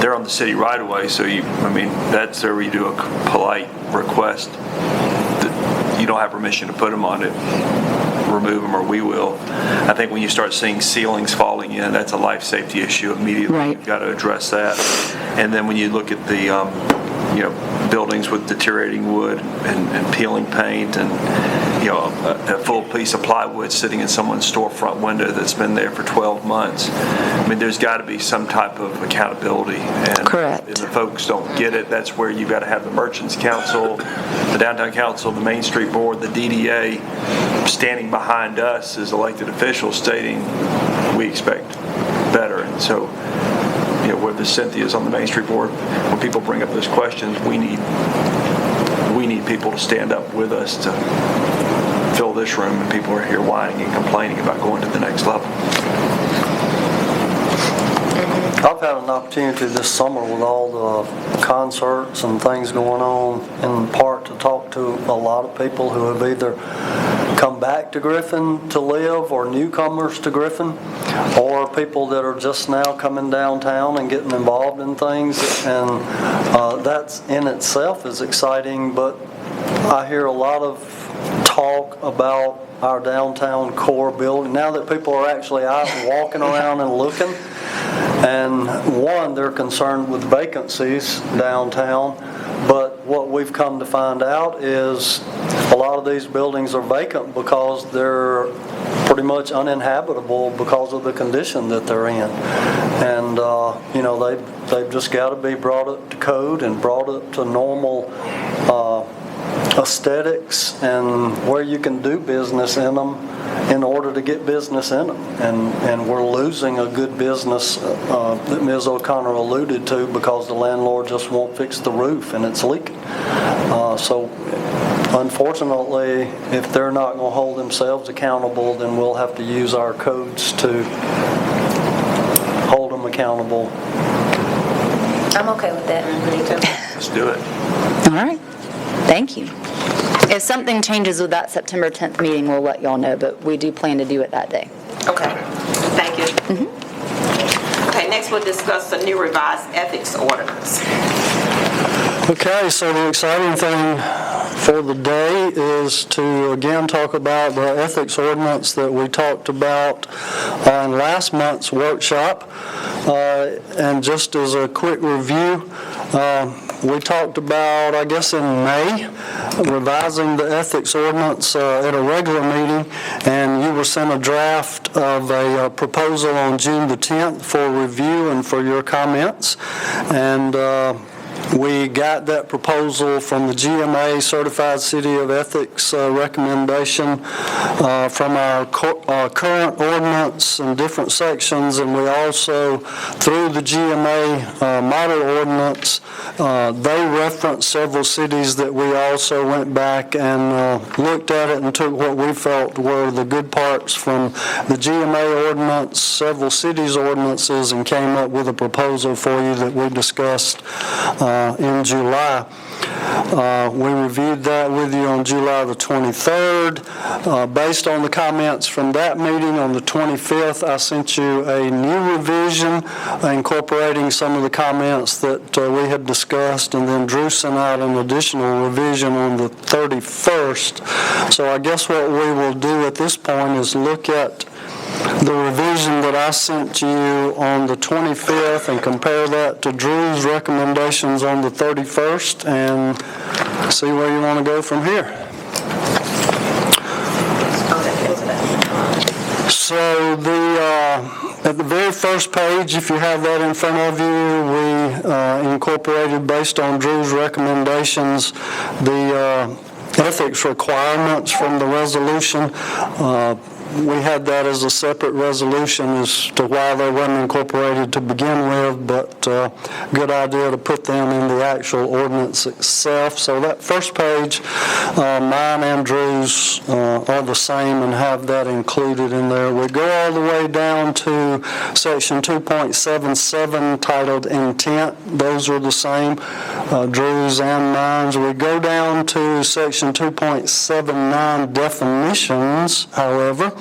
they're on the city right away, so that's where you do a polite request that you don't have permission to put them on it. Remove them, or we will. I think when you start seeing ceilings falling in, that's a life safety issue immediately. Right. You've got to address that. And then when you look at the buildings with deteriorating wood and peeling paint, and a full piece of plywood sitting in someone's storefront window that's been there for 12 months. There's got to be some type of accountability. And correct. if the folks don't get it, that's where you've got to have the Merchants Council, the Downtown Council, the Main Street Board, the DDA standing behind us as elected officials stating we expect better. And so, whether Cynthia's on the Main Street Board, when people bring up those questions, we need people to stand up with us to fill this room, and people are here whining and complaining about going to the next level. I've had an opportunity this summer with all the concerts and things going on in the park to talk to a lot of people who have either come back to Griffin to live, or newcomers to Griffin, or people that are just now coming downtown and getting involved in things. And that's in itself is exciting, but I hear a lot of talk about our downtown core building now that people are actually out and walking around and looking. And one, they're concerned with vacancies downtown, but what we've come to find out is a lot of these buildings are vacant because they're pretty much uninhabitable because of the condition that they're in. And they've just got to be brought up to code and brought up to normal aesthetics and where you can do business in them in order to get business in them. And we're losing a good business that Ms. O'Connor alluded to because the landlord just won't fix the roof and it's leaking. So unfortunately, if they're not going to hold themselves accountable, then we'll have to use our codes to hold them accountable. I'm okay with that. Let's do it. All right. Thank you. If something changes with that September 10th meeting, we'll let y'all know, but we do plan to do it that day. Okay, thank you. Okay, next we'll discuss the new revised ethics ordinance. Okay, so the exciting thing for the day is to again talk about the ethics ordinance that we talked about on last month's workshop. And just as a quick review, we talked about, I guess in May, revising the ethics ordinance at a regular meeting, and you were sent a draft of a proposal on June the 10th for review and for your comments. And we got that proposal from the GMA Certified City of Ethics recommendation from our current ordinance and different sections, and we also, through the GMA model ordinance, they referenced several cities that we also went back and looked at it and took what we felt were the good parts from the GMA ordinance, several cities' ordinances, and came up with a proposal for you that we discussed in July. We reviewed that with you on July the 23rd. Based on the comments from that meeting on the 25th, I sent you a new revision incorporating some of the comments that we had discussed, and then Drew sent out an additional revision on the 31st. So I guess what we will do at this point is look at the revision that I sent you on the 25th and compare that to Drew's recommendations on the 31st and see where you want to go from here. So at the very first page, if you have that in front of you, we incorporated, based on Drew's recommendations, the ethics requirements from the resolution. We had that as a separate resolution as to why they weren't incorporated to begin with, but good idea to put them in the actual ordinance itself. So that first page, mine and Drew's are the same and have that included in there. We go all the way down to section 2.77 titled intent. Those are the same, Drew's and mine's. We go down to section 2.79 definitions, however,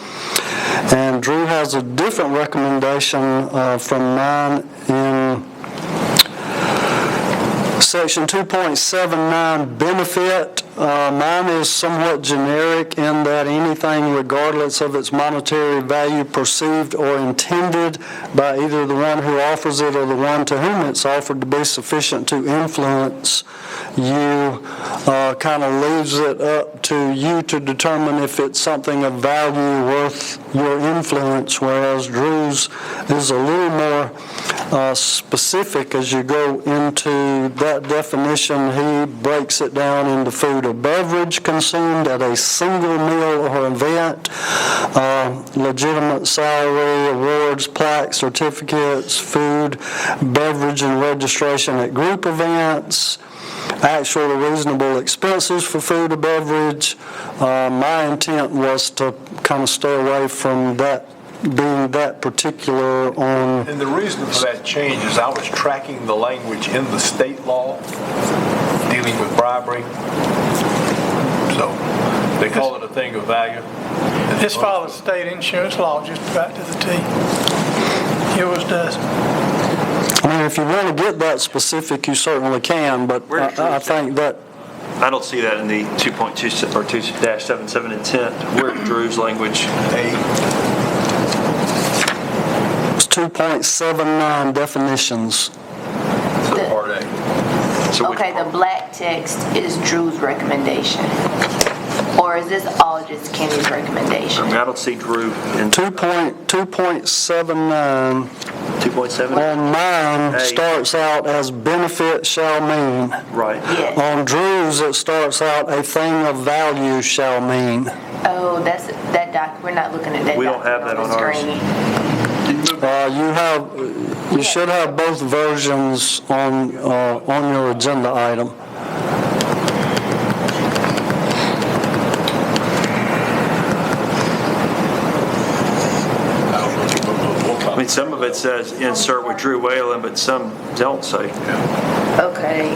and Drew has a different recommendation from mine in section 2.79 benefit. Mine is somewhat generic in that anything, regardless of its monetary value, perceived or intended by either the one who offers it or the one to whom it's offered to be sufficient to influence you, kind of leaves it up to you to determine if it's something of value worth your influence, whereas Drew's is a little more specific as you go into that definition. He breaks it down into food or beverage consumed at a single meal or event, legitimate salary, awards, plaques, certificates, food, beverage, and registration at group events, actual or reasonable expenses for food or beverage. My intent was to kind of stay away from that being that particular on. And the reason for that change is I was tracking the language in the state law dealing with bribery. So they call it a thing of value. This follows state insurance law just about to the T. Yours does. I mean, if you want to get that specific, you certainly can, but I think that. I don't see that in the 2.2 or 2-77 intent. Where's Drew's language? It's 2.79 definitions. Part A. So which Okay, part? the black text is Drew's recommendation. Or is this all just Kenny's recommendation? I mean, I don't see Drew in 2.79 2.7. on mine Hey. starts out as benefit shall mean. Right. Yes. On Drew's, it starts out a thing of value shall mean. Oh, that's that doc. We're not looking at that. We don't have that document on ours. screen. You should have both versions on your agenda item. I mean, some of it says insert with Drew Whalen, but some don't say. Okay.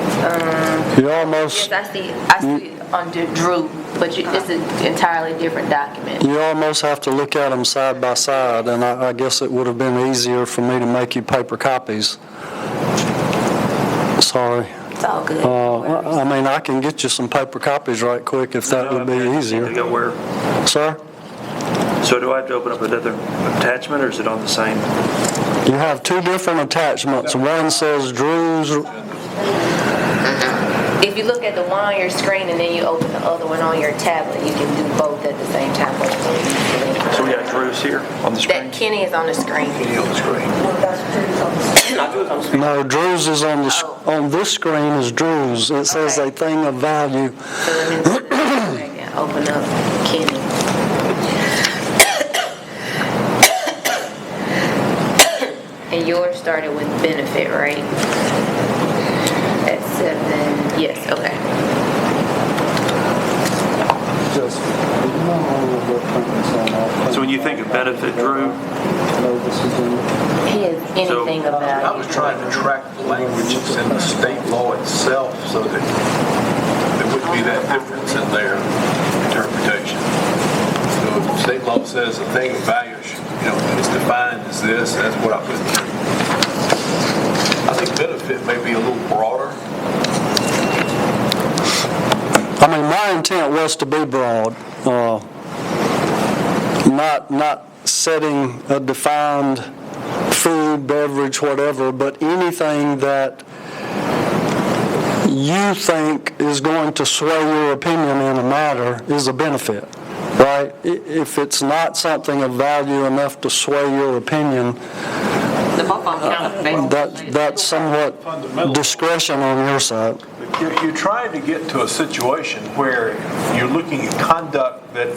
You almost. Yes, I see under Drew, but it's an entirely different document. You almost have to look at them side by side, and I guess it would have been easier for me to make you paper copies. Sorry. It's all good. I mean, I can get you some paper copies right quick if that would be easier. To go where? Sir? So do I have to open up another attachment, or is it on the same? You have two different attachments. One says Drew's. If you look at the one on your screen and then you open the other one on your tablet, you can do both at the same time. So we got Drew's here on the screen? That Kenny is on the screen. No, Drew's is on this screen is Drew's. It says a thing of value. So let me open up Kenny. And yours started with benefit, right? At 7, yes, okay. So when you think of benefit, Drew, He is anything about I was trying to track the language that's in the state law itself so that as a thing of value, is defined as this, that's what I put through. I think benefit may be a little broader. I mean, my intent was to be broad, not setting a defined food, beverage, whatever, but anything that you think is going to sway your opinion in a matter is a benefit, right? If it's not something of value enough to sway your opinion, The both of them kind of. that's somewhat discretion on your side. You're trying to get to a situation where you're looking at conduct that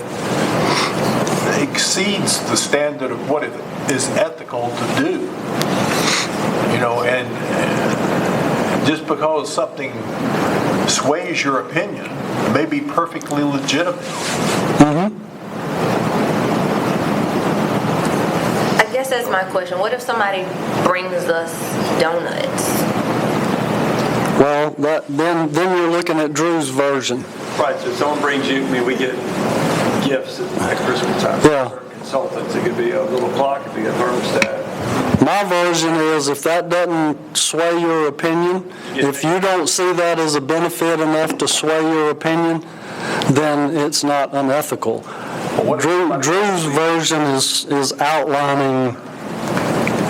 exceeds the standard of what it is ethical to do. And just because something sways your opinion may be perfectly legitimate. I guess that's my question. What if somebody brings us donuts? Well, then you're looking at Drew's version. Right, so if someone brings you, we get gifts at Christmas time. Yeah. Consultants, it could be a little clock, it could be a thermostat. My version is if that doesn't sway your opinion, if you don't see that as a benefit enough to sway your opinion, then it's not unethical. Drew's version is outlining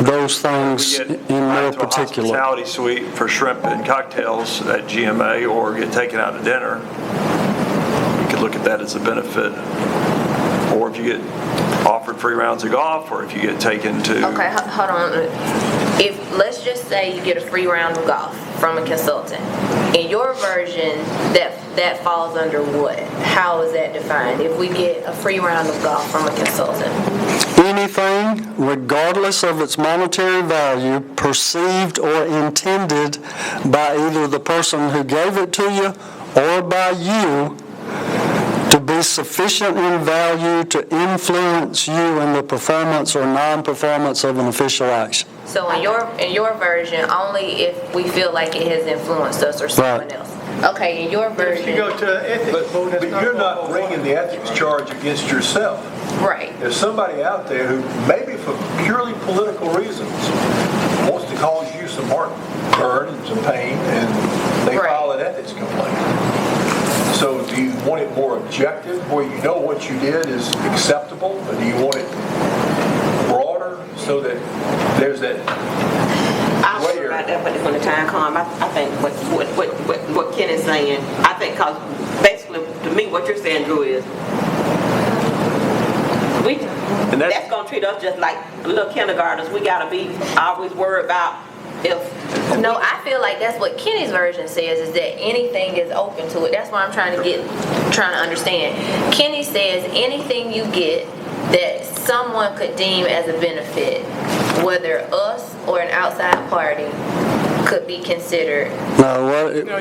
those things in more particular. A hospitality suite for shrimp and cocktails at GMA or get taken out to dinner, you could look at that as a benefit. Or if you get offered free rounds of golf, or if you get taken to... Okay, hold on. Let's just say you get a free round of golf from a consultant. In your version, that falls under what? How is that defined? If we get a free round of golf from a consultant? Anything, regardless of its monetary value, perceived or intended by either the person who gave it to you or by you, to be sufficient in value to influence you in the performance or non-performance of an official action. So in your version, only if we feel like it has influenced us or someone Right. else. Okay, in your If you version, go to an ethics board, that's But you're not going to bringing the ethics charge against yourself. right. There's somebody out there who, maybe for purely political reasons, wants to cause you some heartburn and some pain, and they Right. file an ethics complaint. So do you want it more objective, where you know what you did is acceptable, or do you want it broader so that there's that I'll worry about that when the time comes. I think what Ken is saying, I think, because basically, to me, what you're saying, Drew, is that's going to treat us just like little kindergartners. We got to be always worried about if... No, I feel like that's what Kenny's version says, is that anything is open to it. That's what I'm trying to understand. Kenny says anything you get that someone could deem as a benefit, whether us or an outside party, could be considered. No, either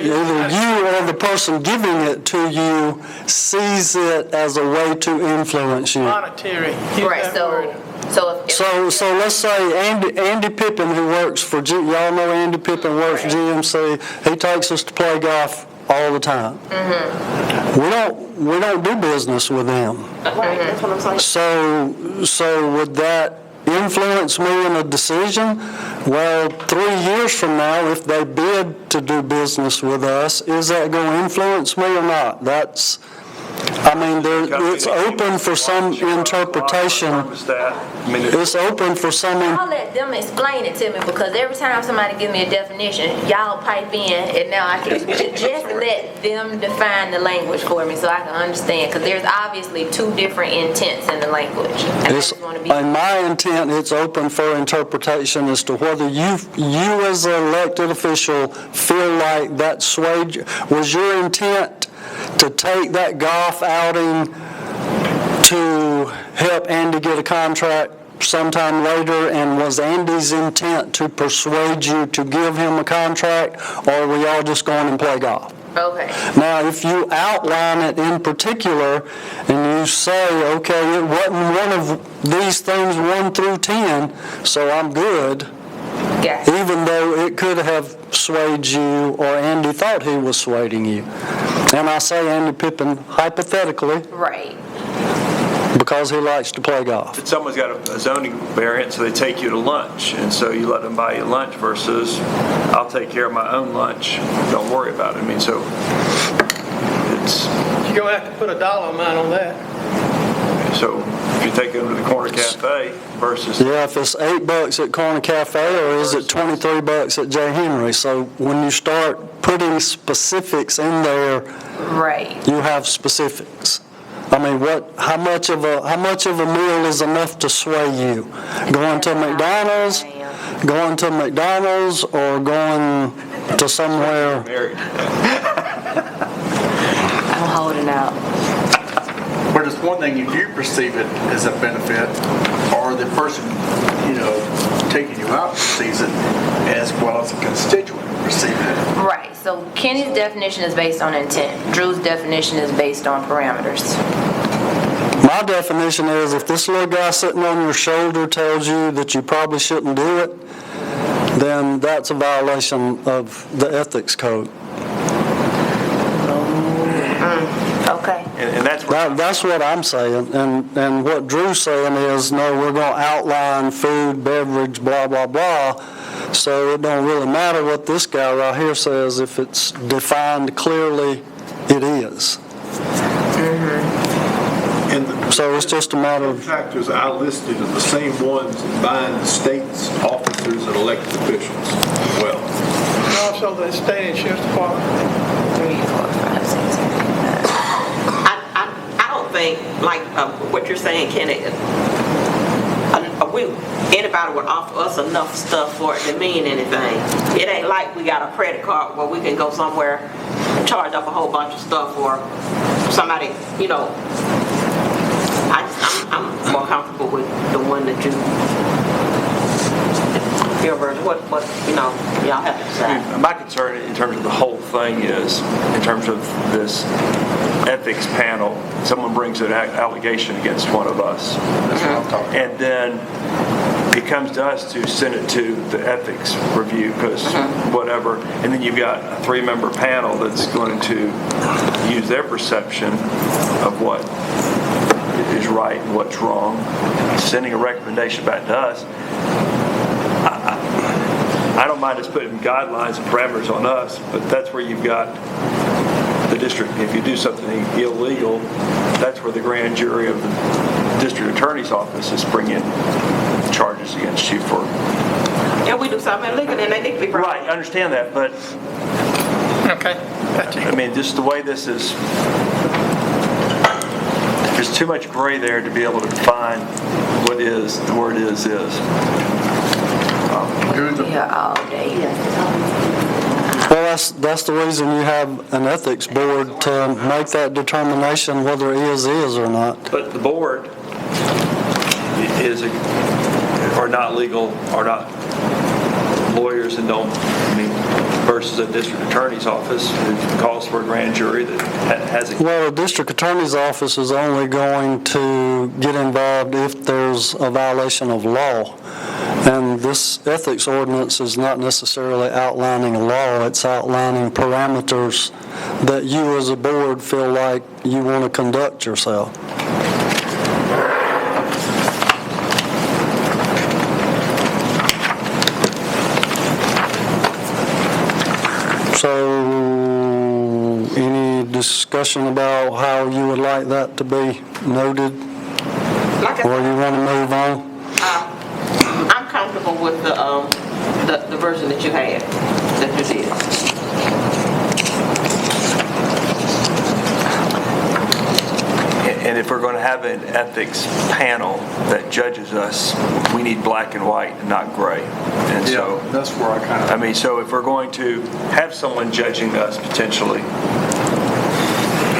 you or the person giving it to you sees it as a way to influence you. monetary. Use Right, that so word. So let's say Andy Pippin, who works for y'all know Andy Pippin works for GMC. He takes us to play golf all the time. Mm-hmm. We don't do business with him. Right, that's what I'm saying. So would that influence me in a decision? Well, 3 years from now, if they bid to do business with us, is that going to influence me or not? It's open for some interpretation. It's open for some. I'll let them explain it to me, because every time somebody give me a definition, y'all pipe in, and now I can just let them define the language for me so I can understand, because there's obviously two different intents in the language. And I just want to be... In my intent, it's open for interpretation as to whether you as an elected official feel like that swayed you. Was your intent to take that golf outing to help Andy get a contract sometime later, and was Andy's intent to persuade you to give him a contract, or were y'all just going and play golf? Okay. Now, if you outline it in particular and you say, okay, it wasn't one of these things 1 through 10, so I'm good, Gotcha. even though it could have swayed you or Andy thought he was swaying you. And I say Andy Pippin hypothetically, Right. because he likes to play golf. But someone's got a zoning variance, so they take you to lunch, and so you let them buy you lunch versus, I'll take care of my own lunch, don't worry about it. I mean, so it's, You're gonna have to put a dollar amount on that. so if you take them to the corner cafe versus, Yeah, if it's $8 at Corner Cafe, or is it $23 at J. Henry? So when you start putting specifics in there, Right. you have specifics. I mean, how much of a meal is enough to sway you? Going to McDonald's, or going to somewhere? married. I'm holding out. But it's one thing if you perceive it as a benefit, or the person, taking you out perceives it as well as a constituent perceives it. Right, so Kenny's definition is based on intent. Drew's definition is based on parameters. My definition is if this little guy sitting on your shoulder tells you that you probably shouldn't do it, then that's a violation of the ethics code. Okay. And that's where, That's what I'm saying, and what Drew's saying is, no, we're going to outline food, beverage, blah, blah, blah, so it don't really matter what this guy right here says. If it's defined clearly, it is. And the So it's just a matter of, contractors I listed are the same ones that bind the state's officers and elected officials as well. And also the state insurance department. 3, 4, 5, 6, 7, 8, 9. I don't think, like, what you're saying, Kenny, anybody would offer us enough stuff for it to mean anything. It ain't like we got a credit card where we can go somewhere and charge up a whole bunch of stuff, or somebody, I'm more comfortable with the one that your version, what, y'all have to decide. my concern in terms of the whole thing is, in terms of this ethics panel, someone brings an allegation against one of us. That's what I'm talking about. And then it comes to us to send it to the ethics review, because whatever, and then you've got a 3-member panel that's going to use their perception of what is right and what's wrong, sending a recommendation back to us. I don't mind us putting guidelines and parameters on us, but that's where you've got the district. If you do something illegal, that's where the grand jury of the district attorney's office is bringing charges against you for. Yeah, we do something illegal, and they need to be brought. Right, I understand that, but Okay, gotcha. I mean, just the way this is, there's too much gray there to be able to define what is, the word is. We'll be here all day. well, that's the reason you have an ethics board to make that determination whether it is or not. But the board are not legal, are not lawyers, and don't, versus a district attorney's office who calls for a grand jury that has a. Well, the district attorney's office is only going to get involved if there's a violation of law. And this ethics ordinance is not necessarily outlining a law, it's outlining parameters that you as a board feel like you want to conduct yourself. So, any discussion about how you would like that to be noted, Like or I you want to move on? said, I'm comfortable with the version that you had, that you did. And if we're going to have an ethics panel that judges us, we need black and white and not gray. And so, Yeah, that's where I kind of. I mean, so if we're going to have someone judging us potentially,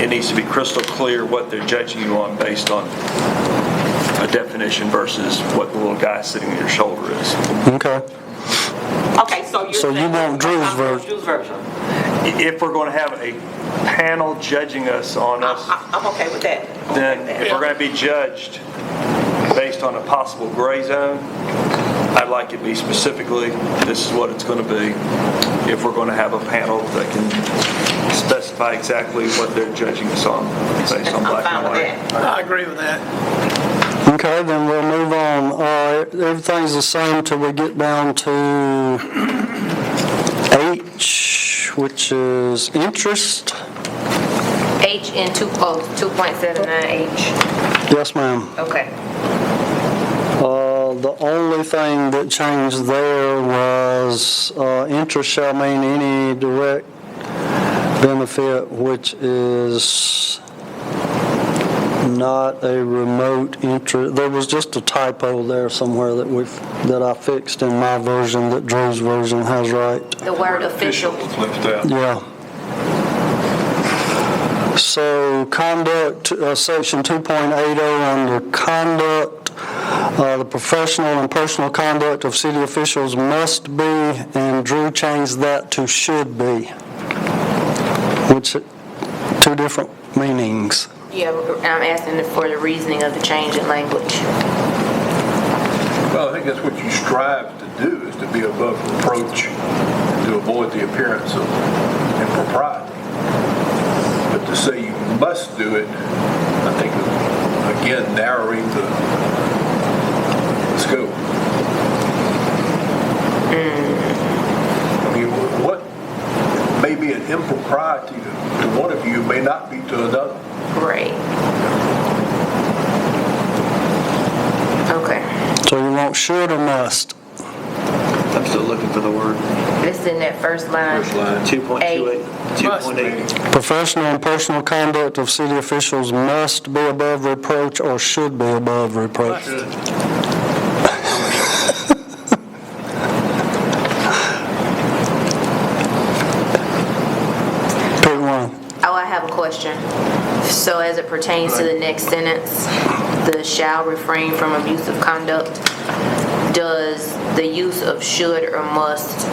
it needs to be crystal clear what they're judging you on based on a definition versus what the little guy sitting on your shoulder is. Okay. Okay, so you're So you saying- want Drew's version? Drew's version. If we're going to have a panel judging us on us, I'm okay with that. then if we're going to be judged based on a possible gray zone, I'd like it to be specifically, this is what it's going to be, if we're going to have a panel that can specify exactly what they're judging us on based on I'm black fine and with white. that. I agree with that. Okay, then we'll move on. Everything's the same till we get down to H, which is interest. H in 2.79H. Yes, ma'am. Okay. The only thing that changed there was interest shall mean any direct benefit which is not a remote interest. There was just a typo there somewhere that I fixed in my version that Drew's version has right. The word official. was left out. Yeah. So conduct, section 2.80 under conduct, the professional and personal conduct of city officials must be, and Drew changed that to should be, which two different meanings. Yeah, I'm asking for the reasoning of the change in language. Well, I think that's what you strive to do, is to be above reproach, to avoid the appearance of impropriety. But to say you must do it, I think, again, narrowing the scope. I mean, what may be an impropriety to one of you may not be to another. Right. Okay. So you want should or must? I'm still looking for the word. This is in that first line. First line. 2.28, 2.8. Professional and personal conduct of city officials must be above reproach or should be above reproach. Pick one. Oh, I have a question. So as it pertains to the next sentence, the shall refrain from abusive conduct, does the use of should or must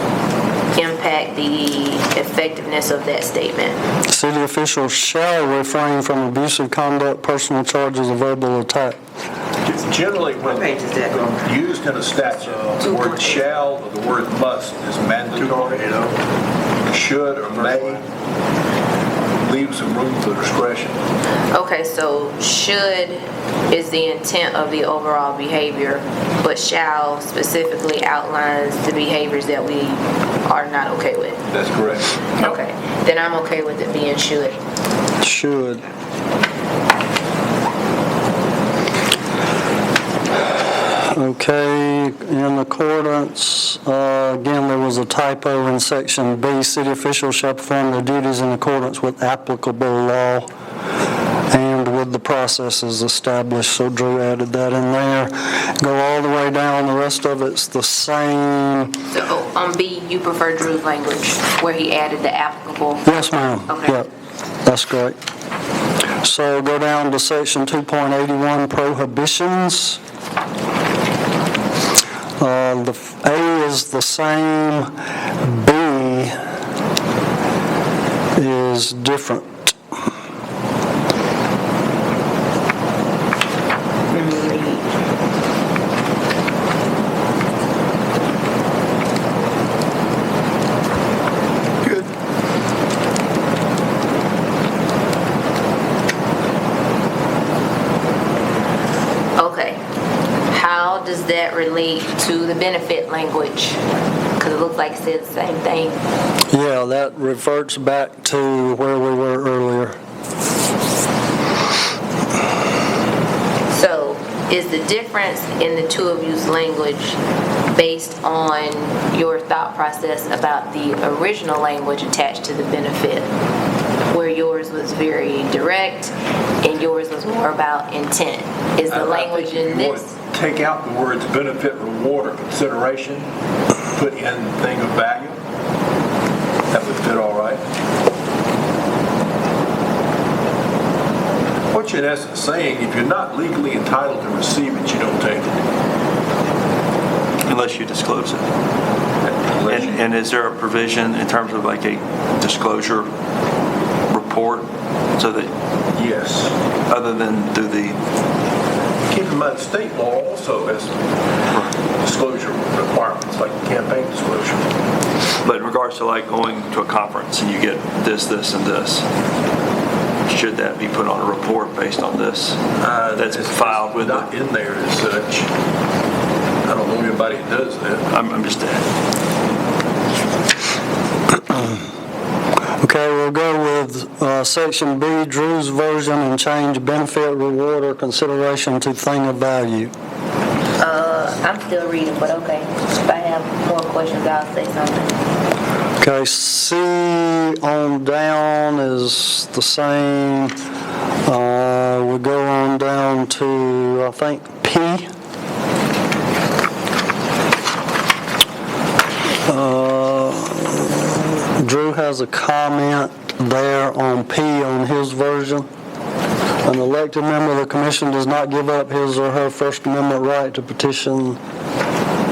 impact the effectiveness of that statement? City officials shall refrain from abusive conduct, personal charges, or verbal attack. Generally, when What page is that? used in a statute, the word shall or the word must is mandatory. Should or may leave some room for discretion. Okay, so should is the intent of the overall behavior, but shall specifically outlines the behaviors that we are not okay with. That's correct. Okay, then I'm okay with it being should. Should. Okay, in accordance, again, there was a typo in section B. City officials shall perform their duties in accordance with applicable law and with the processes established. So Drew added that in there. Go all the way down, the rest of it's the same. So on B, you prefer Drew's language, where he added the applicable? Yes, ma'am. Okay. Yep, that's great. So go down to section 2.81, prohibitions. The A is the same, B is different. Good. Okay. How does that relate to the benefit language? Because it looks like it says the same thing. Yeah, that reverts back to where we were earlier. So is the difference in the two of you's language based on your thought process about the original language attached to the benefit, where yours was very direct and yours was more about intent? Is the language in this? Take out the words benefit, reward, or consideration, put in thing of value. That would fit all right. What you're in essence saying, if you're not legally entitled to receive it, you don't take it. Unless you disclose it. Unless you- And is there a provision in terms of like a disclosure report so that, Yes. other than through the, Keep in But state law also has disclosure requirements, like campaign disclosure. But in regards to like going to a conference and you get this, this, and this, should that be put on a report based on this? That's It's filed with not in there as such. I don't know anybody who does that. I'm just, Okay, we'll go with Section B, Drew's version, and change benefit, reward, or consideration to thing of value. I'm still reading, but okay. If I have more questions, I'll say something. Okay, C on down is the same. We go on down to, I think, P. Drew has a comment there on P on his version. An elected member of the commission does not give up his or her First Amendment right to petition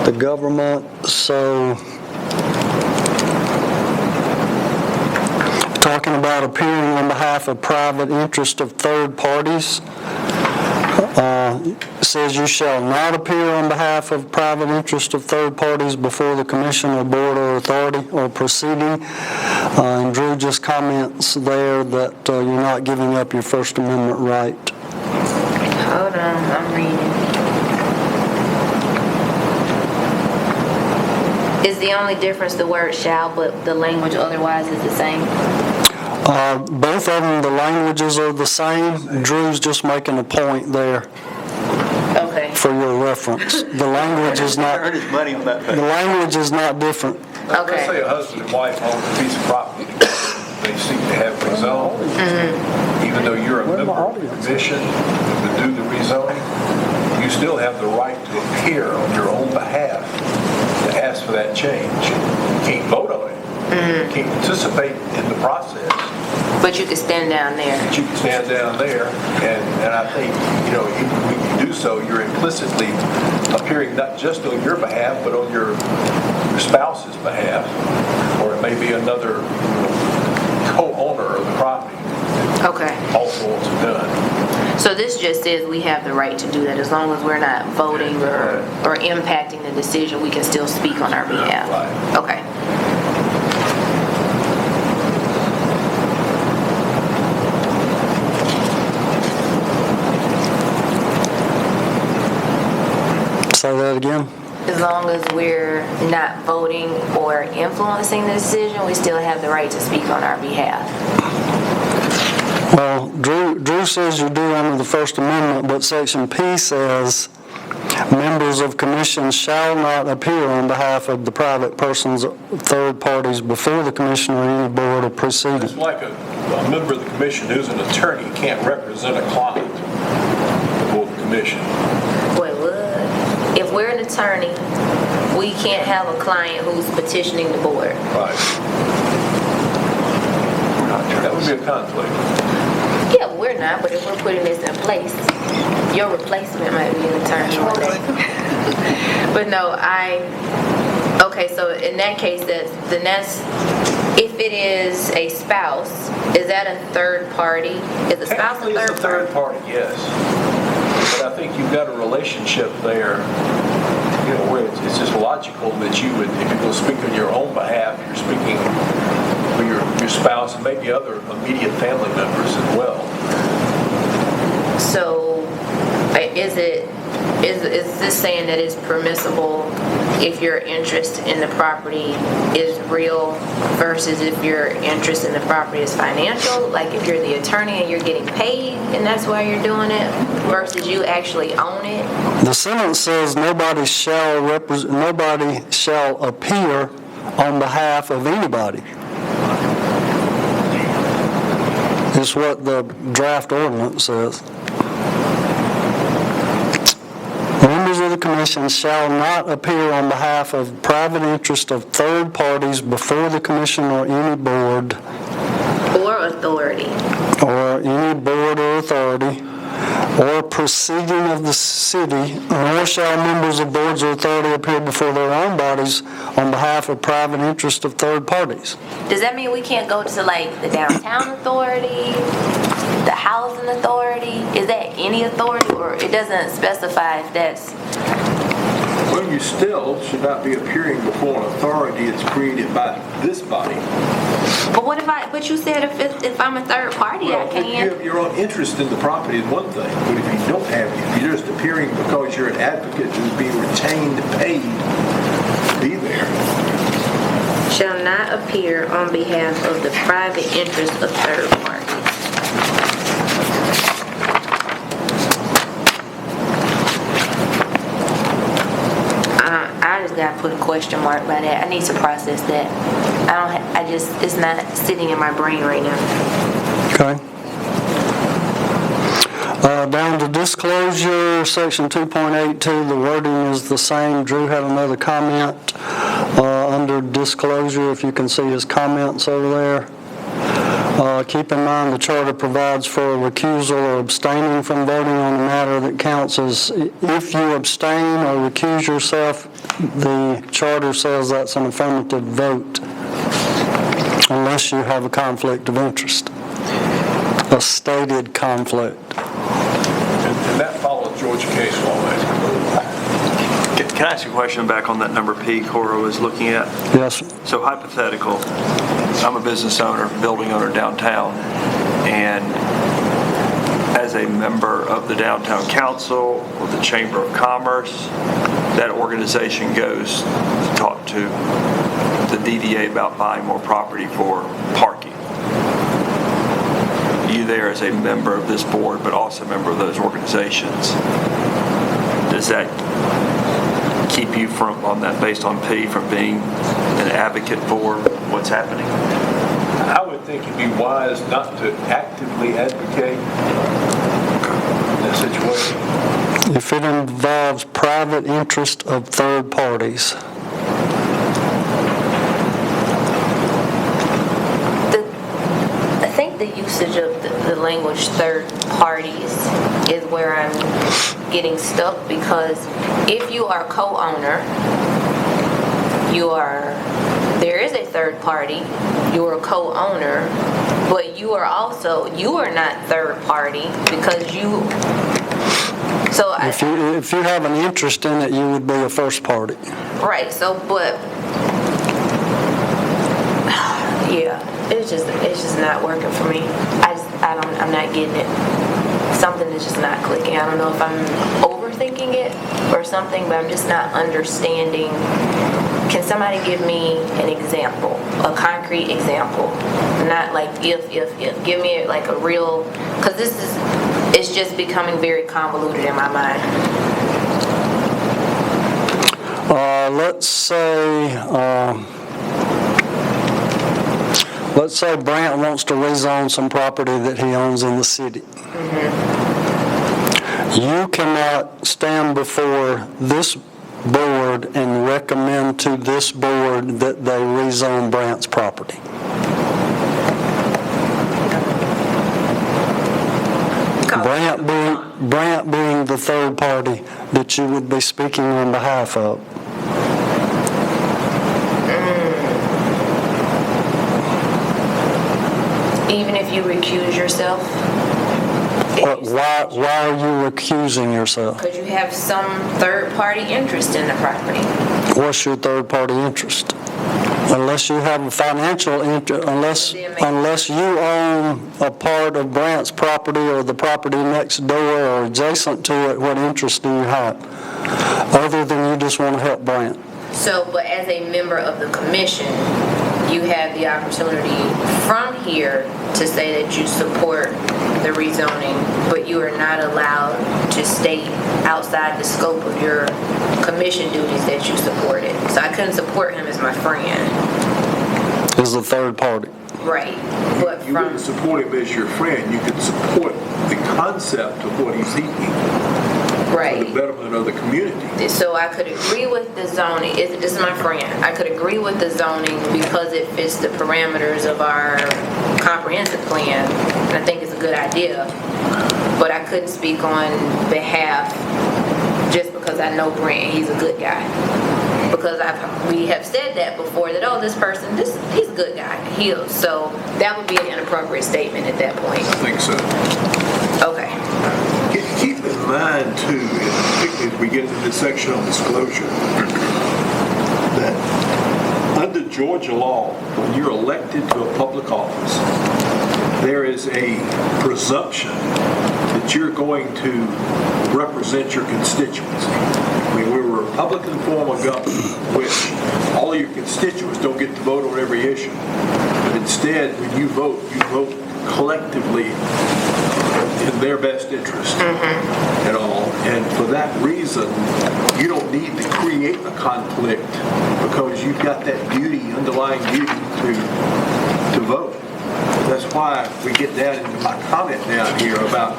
the government. So, talking about appearing on behalf of private interest of third parties, says you shall not appear on behalf of private interest of third parties before the commission or board or authority or proceeding. And Drew just comments there that you're not giving up your First Amendment right. Hold on, I'm reading. Is the only difference the word shall, but the language otherwise is the same? Both of them, the languages are the same. Drew's just making a point there Okay. for your reference. The language is not. earned his money on that. The language is not different. Let's Okay. say a husband and wife own a piece of property together. They seek to have rezoned. Even though you're a member of the commission to do the rezoning, you still have the right to appear on your own behalf to ask for that change. You can't vote on it. You can't participate in the process. But you can stand down there. But you can stand down there, and I think, even when you do so, you're implicitly appearing not just on your behalf, but on your spouse's behalf, or it may be another co-owner of the property Okay. also wants it done. So this just says we have the right to do that. As long as we're not voting or impacting the decision, we can still speak on our behalf. Right. Okay. Say that again. As long as we're not voting or influencing the decision, we still have the right to speak on our behalf. Well, Drew says you do under the First Amendment, but Section P says members of commissions shall not appear on behalf of the private persons, third parties before the commission or any board or proceeding. It's like a member of the commission who's an attorney can't represent a client before the commission. Wait, what? If we're an attorney, we can't have a client who's petitioning the board. Right. That would be a conflict. Yeah, we're not, but if we're putting this in place, your replacement might be an attorney one day. But no, okay, so in that case, that's, if it is a spouse, is that a third party? Is a spouse a Technically, it's third a party? third party, yes. But I think you've got a relationship there, where it's just logical that you would, if you're going to speak on your own behalf, you're speaking for your spouse and maybe other immediate family members as well. So, is this saying that it's permissible if your interest in the property is real versus if your interest in the property is financial? Like if you're the attorney and you're getting paid and that's why you're doing it versus you actually own it? The sentence says nobody shall appear on behalf of anybody. It's what the draft ordinance says. Members of the commission shall not appear on behalf of private interest of third parties before the commission or any board Or authority. or any board or authority or proceeding of the city, nor shall members of boards or authority appear before their own bodies on behalf of private interest of third parties. Does that mean we can't go to like the downtown authority the housing authority? Is that any authority, or it doesn't specify if that's, Well, you still should not be appearing before an authority that's created by this body. but what but you said if I'm a third party, I Well, if you can. have your own interest in the property is one thing, but if you don't have, if you're just appearing because you're an advocate who's being retained, paid, be there. Shall not appear on behalf of the private interest of third parties. I just gotta put a question mark by that. I need to process that. It's not sitting in my brain right now. Okay. Down to disclosure, section 2.82, the wording is the same. Drew had another comment under disclosure, if you can see his comments over there. Keep in mind the charter provides for a recusal or abstaining from voting on a matter that counts as, if you abstain or recuse yourself, the charter says that's an affirmative vote, unless you have a conflict of interest, a stated conflict. And that follows Georgia case law. Can I ask you a question back on that number P Cora was looking at? Yes, So hypothetical, I'm a business owner, building owner downtown, and as a member of the downtown council or the Chamber of Commerce, that organization goes to talk to the DDA about buying more property for parking. You there as a member of this board, but also a member of those organizations, does that keep you from, on that, based on P, from being an advocate for what's happening? I would think it'd be wise not to actively advocate in that situation. if it involves private interest of third parties. I think the usage of the language third parties is where I'm getting stuck, because if you are co-owner, there is a third party, you are a co-owner, but you are not third party because If you have an interest in it, you would be a first party. right, but yeah, it's just not working for me. I'm not getting it. Something is just not clicking. I don't know if I'm overthinking it or something, but I'm just not understanding. Can somebody give me an example, a concrete example? Not like if. Give me like a real, because it's just becoming very convoluted in my mind. Let's say Brant wants to rezone some property that he owns in the city. You cannot stand before this board and recommend to this board that they rezone Brant's property. Brant being the third party that you would be speaking on behalf of. Even if you recuse yourself? Why are you recusing yourself? Because you have some third-party interest in the property. What's your third-party interest? Unless you have a financial interest, unless you own a part of Brant's property or the property next door or adjacent to it, what interest do you have? Other than you just want to help Brant. So, but as a member of the commission, you have the opportunity from here to say that you support the rezoning, but you are not allowed to state outside the scope of your commission duties that you support it. So I couldn't support him as my friend. As a third party. Right. But You wouldn't support him as your friend. You could support the concept of what he's seeking for right. the betterment of the community. So I could agree with the zoning, this is my friend, I could agree with the zoning because it fits the parameters of our comprehensive plan, and I think it's a good idea, but I couldn't speak on behalf just because I know Brent, he's a good guy. Because we have said that before, that, oh, this person, he's a good guy. So that would be an inappropriate statement at that point. I think so. Okay. Keep in mind too, and particularly as we get into this section on disclosure, that under Georgia law, when you're elected to a public office, there is a presumption that you're going to represent your constituency. I mean, we're a Republican form of government, which all your constituents don't get to vote on every issue. But instead, when you vote collectively in their best interest and all. And for that reason, you don't need to create a conflict because you've got that duty, underlying duty to vote. That's why we get down into my comment down here about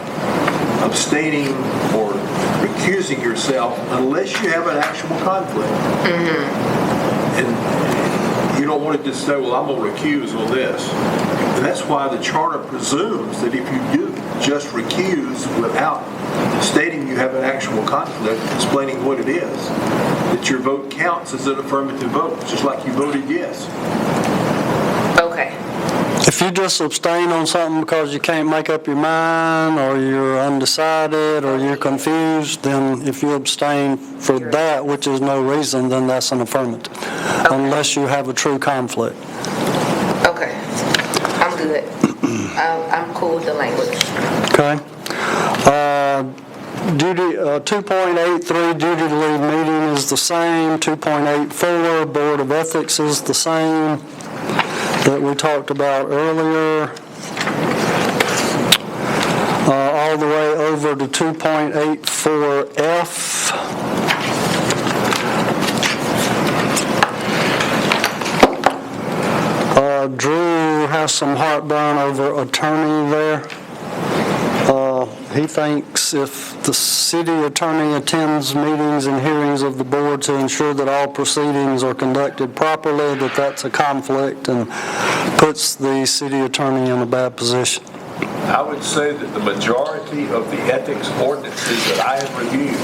abstaining or recusing yourself unless you have an actual conflict. And you don't want to just say, well, I'm going to recuse on this. And that's why the charter presumes that if you do just recuse without stating you have an actual conflict, explaining what it is, that your vote counts as an affirmative vote, just like you voted yes. Okay. If you just abstain on something because you can't make up your mind, or you're undecided, or you're confused, then if you abstain for that, which is no reason, then that's an affirmative, unless you have a true conflict. Okay. I'm good. I'm cool with the language. Okay. 2.83, duty to leave meeting is the same. 2.84, Board of Ethics is the same that we talked about earlier. All the way over to 2.84F. Drew has some heartburn over attorney there. He thinks if the city attorney attends meetings and hearings of the board to ensure that all proceedings are conducted properly, that that's a conflict and puts the city attorney in a bad position. I would say that the majority of the ethics ordinances that I have reviewed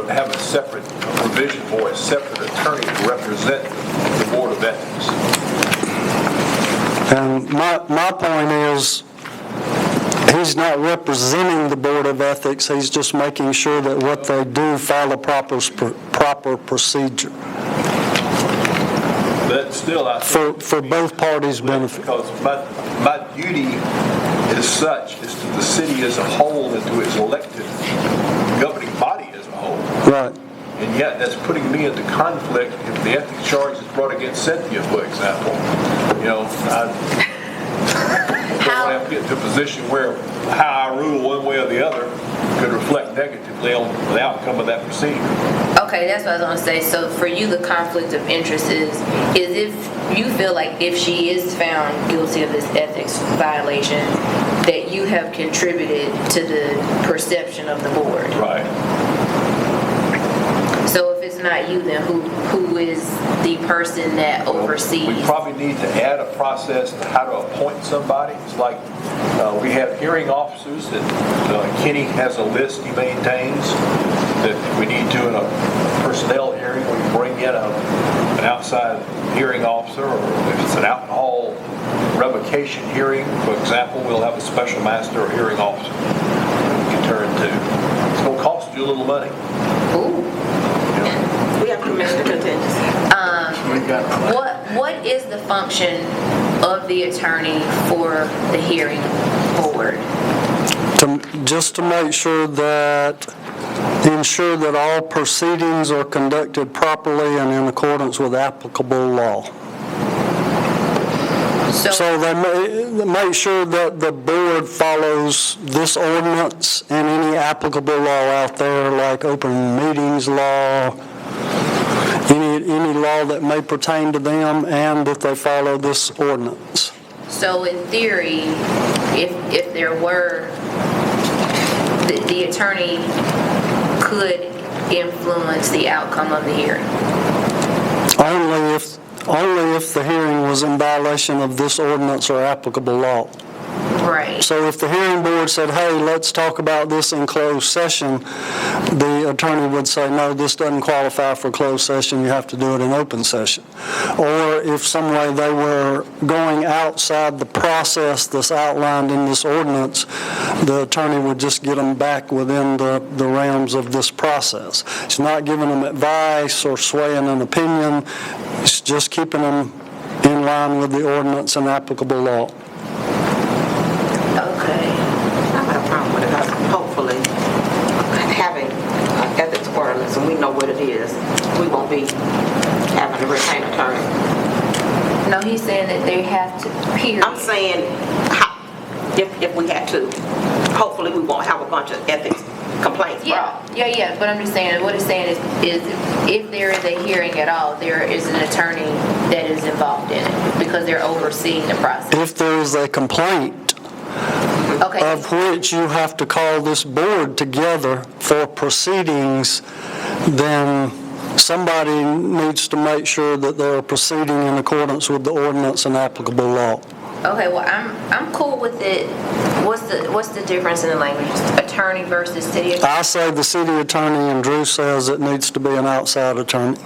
have a separate provision for a separate attorney to represent the Board of Ethics. And my point is, he's not representing the Board of Ethics, he's just making sure that what they do follow proper procedure. But still, I think For both parties' benefit. because my duty is such is to the city as a whole and to its elected governing body as a whole. Right. And yet that's putting me into conflict if the ethics charge is brought against Cynthia, for example. You know, I don't want to get into a position where how I rule one way or the other could reflect negatively on the outcome of that proceeding. Okay, that's what I was going to say. So for you, the conflict of interest is if you feel like if she is found guilty of this ethics violation, that you have contributed to the perception of the board. Right. So if it's not you, then who is the person that oversees? We probably need to add a process to how to appoint somebody. It's like we have hearing officers that Kenny has a list he maintains that we need to in a personnel hearing. We bring in an outside hearing officer, or if it's an alcohol revocation hearing, for example, we'll have a special master or hearing officer we can turn to. It's going to cost you a little money. Ooh. We have Commissioner contingency. What is the function of the attorney for the hearing board? Just to ensure that all proceedings are conducted properly and in accordance with applicable law. So they make sure that the board follows this ordinance and any applicable law out there, like open meetings law, any law that may pertain to them, and that they follow this ordinance. So in theory, if there were, the attorney could influence the outcome of the hearing? Only if the hearing was in violation of this ordinance or applicable law. Right. So if the hearing board said, hey, let's talk about this in closed session, the attorney would say, no, this doesn't qualify for closed session, you have to do it in open session. Or if some way they were going outside the process that's outlined in this ordinance, the attorney would just get them back within the realms of this process. It's not giving them advice or swaying an opinion, it's just keeping them in line with the ordinance and applicable law. Okay. I have a problem with it, because hopefully, having an ethics ordinance, and we know what it is, we won't be having to retain attorney. No, he's saying that they have to, period. I'm saying, if we had to, hopefully we won't have a bunch of ethics complaints brought. Yeah, but I'm just saying, what it's saying is if there is a hearing at all, there is an attorney that is involved in it, because they're overseeing the process. If there is a complaint, Okay. of which you have to call this board together for proceedings, then somebody needs to make sure that they're proceeding in accordance with the ordinance and applicable law. Okay, well, I'm cool with it. What's the difference in the language? Attorney versus city attorney? I say the city attorney, and Drew says it needs to be an outside attorney.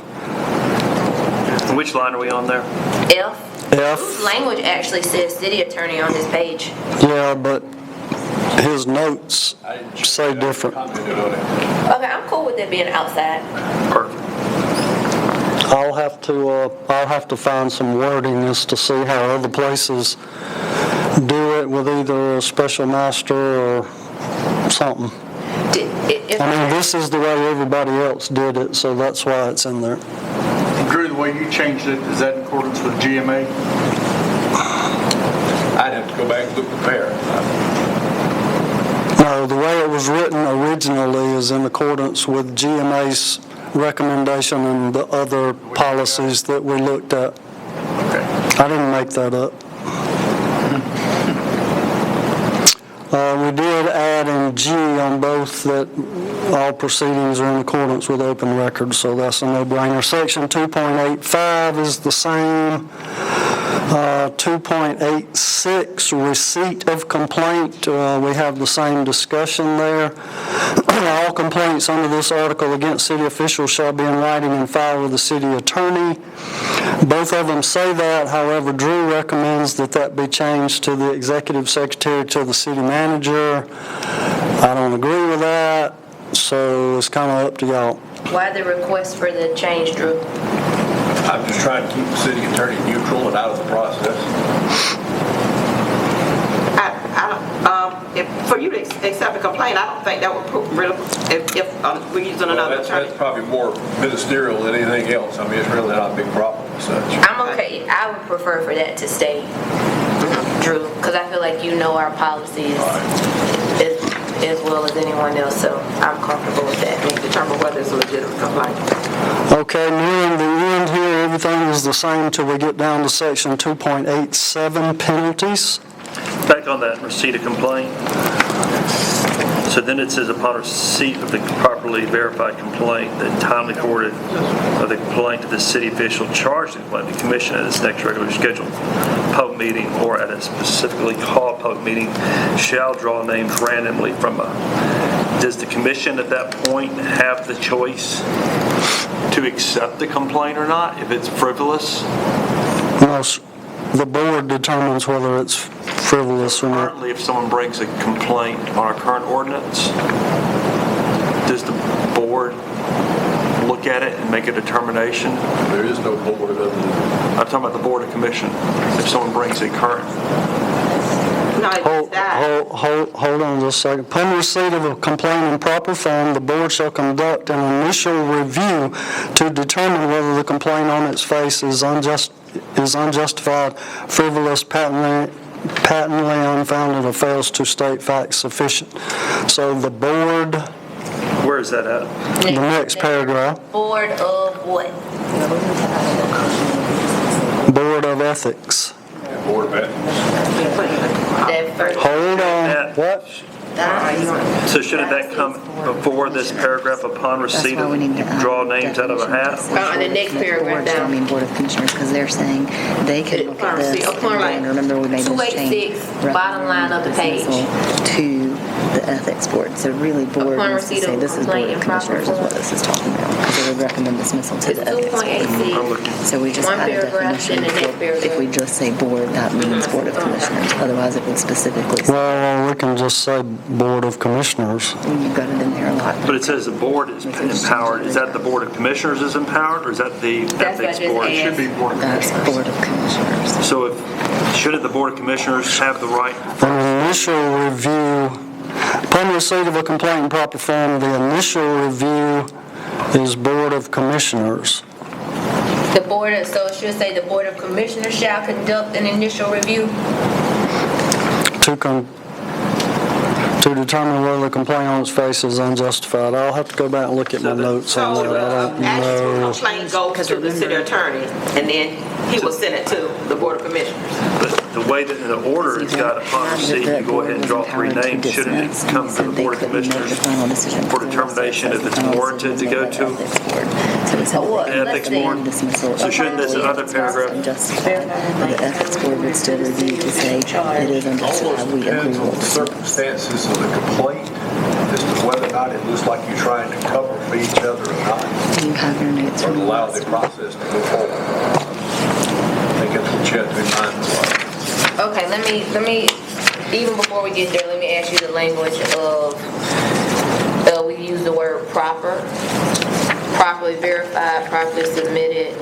Which line are we on there? F? F. Whose language actually says city attorney on this page? Yeah, but his notes say different. Okay, I'm cool with it being outside. Perfect. I'll have to find some wording as to see how other places do it with either a special master or something. I mean, this is the way everybody else did it, so that's why it's in there. Drew, the way you changed it, is that in accordance with GMA? I'd have to go back and look at the pair. No, the way it was written originally is in accordance with GMA's recommendation and the other policies that we looked at. Okay. I didn't make that up. We did add in G on both that all proceedings are in accordance with open records, so that's a no-brainer. Section 2.85 is the same. 2.86, receipt of complaint, we have the same discussion there. All complaints under this article against city officials shall be in writing and filed with the city attorney. Both of them say that, however, Drew recommends that be changed to the executive secretary to the city manager. I don't agree with that, so it's kind of up to y'all. Why the request for the change, Drew? I'm just trying to keep the city attorney neutral and out of the process. For you to accept a complaint, I don't think that would really, if we're using another attorney. That's probably more ministerial than anything else. I mean, it's really not a big problem as such. I'm okay. I would prefer for that to stay, Drew, because I feel like you know our policies as well as anyone else, so I'm comfortable with that. And determine whether it's a legitimate complaint. Okay, nearing the end here, everything is the same till we get down to section 2.87, penalties. Back on that receipt of complaint. So then it says upon receipt of the properly verified complaint, that timely forwarded of the complaint to the city official charged with the complaint, the commission at its next regularly scheduled public meeting or at a specifically called public meeting shall draw names randomly from does the commission at that point have the choice to accept the complaint or not if it's frivolous? No, the board determines whether it's frivolous or not. Currently, if someone brings a complaint on our current ordinance, does the board look at it and make a determination? There is no board other than... I'm talking about the board of commission. If someone brings a current, No, it just died. Hold on just a second. Upon receipt of a complaint in proper form, the board shall conduct an initial review to determine whether the complaint on its face is unjustified, frivolous, patently unfounded, or fails to state facts sufficient. So the board, where is that at? the next paragraph, Board of what? Board of Ethics. Board of Ethics. That first. Hold on, what? So shouldn't that come before this paragraph, upon receipt of, you draw names out of a hat? In the next paragraph down. Board of Commissioners, because they're saying they can look at this. And remember, we made this change. 286, bottom line of the page. To the ethics board. So really, board Upon needs to receipt say of this is Board complaint of in proper Commissioners is what form. this is talking about. Because they would recommend dismissal to It's the ethics board. 2.86. So we just One add a paragraph, definition. then the next paragraph. If we just say board, that means Board of Commissioners. Otherwise, it would specifically say, Well, we can just say Board of Commissioners. you've got it in there a lot. But it says the board is empowered. Is that the Board of Commissioners is empowered, or is that the That's what I ethics just board? asked. Should be Board of That's Commissioners. Board of Commissioners. So shouldn't the Board of Commissioners have the right? An initial review, upon receipt of a complaint in proper form, the initial review is Board of Commissioners. The board, so it should say the Board of Commissioners shall conduct an initial review. To determine whether the complaint on its face is unjustified. I'll have to go back and look at my notes on So that. I don't the actual know. complaint goes to the city attorney, and then he will send it to the Board of Commissioners. But the way that in the order it's got upon receipt, you go ahead and draw 3 names. Shouldn't it come to the Board of Commissioners for determination if it's warranted to go to the ethics board? So shouldn't this other paragraph? The ethics board would still review to say it is unjustified. We agree Depends on with the this. circumstances of the complaint as to whether or not it looks like you're trying to cover for each other or not, You have your notes or from allow last the week. process to go forward. I think that's what you have to be mindful of. Okay, let me, even before we get there, let me ask you the language of, we use the word proper, properly verified, properly submitted.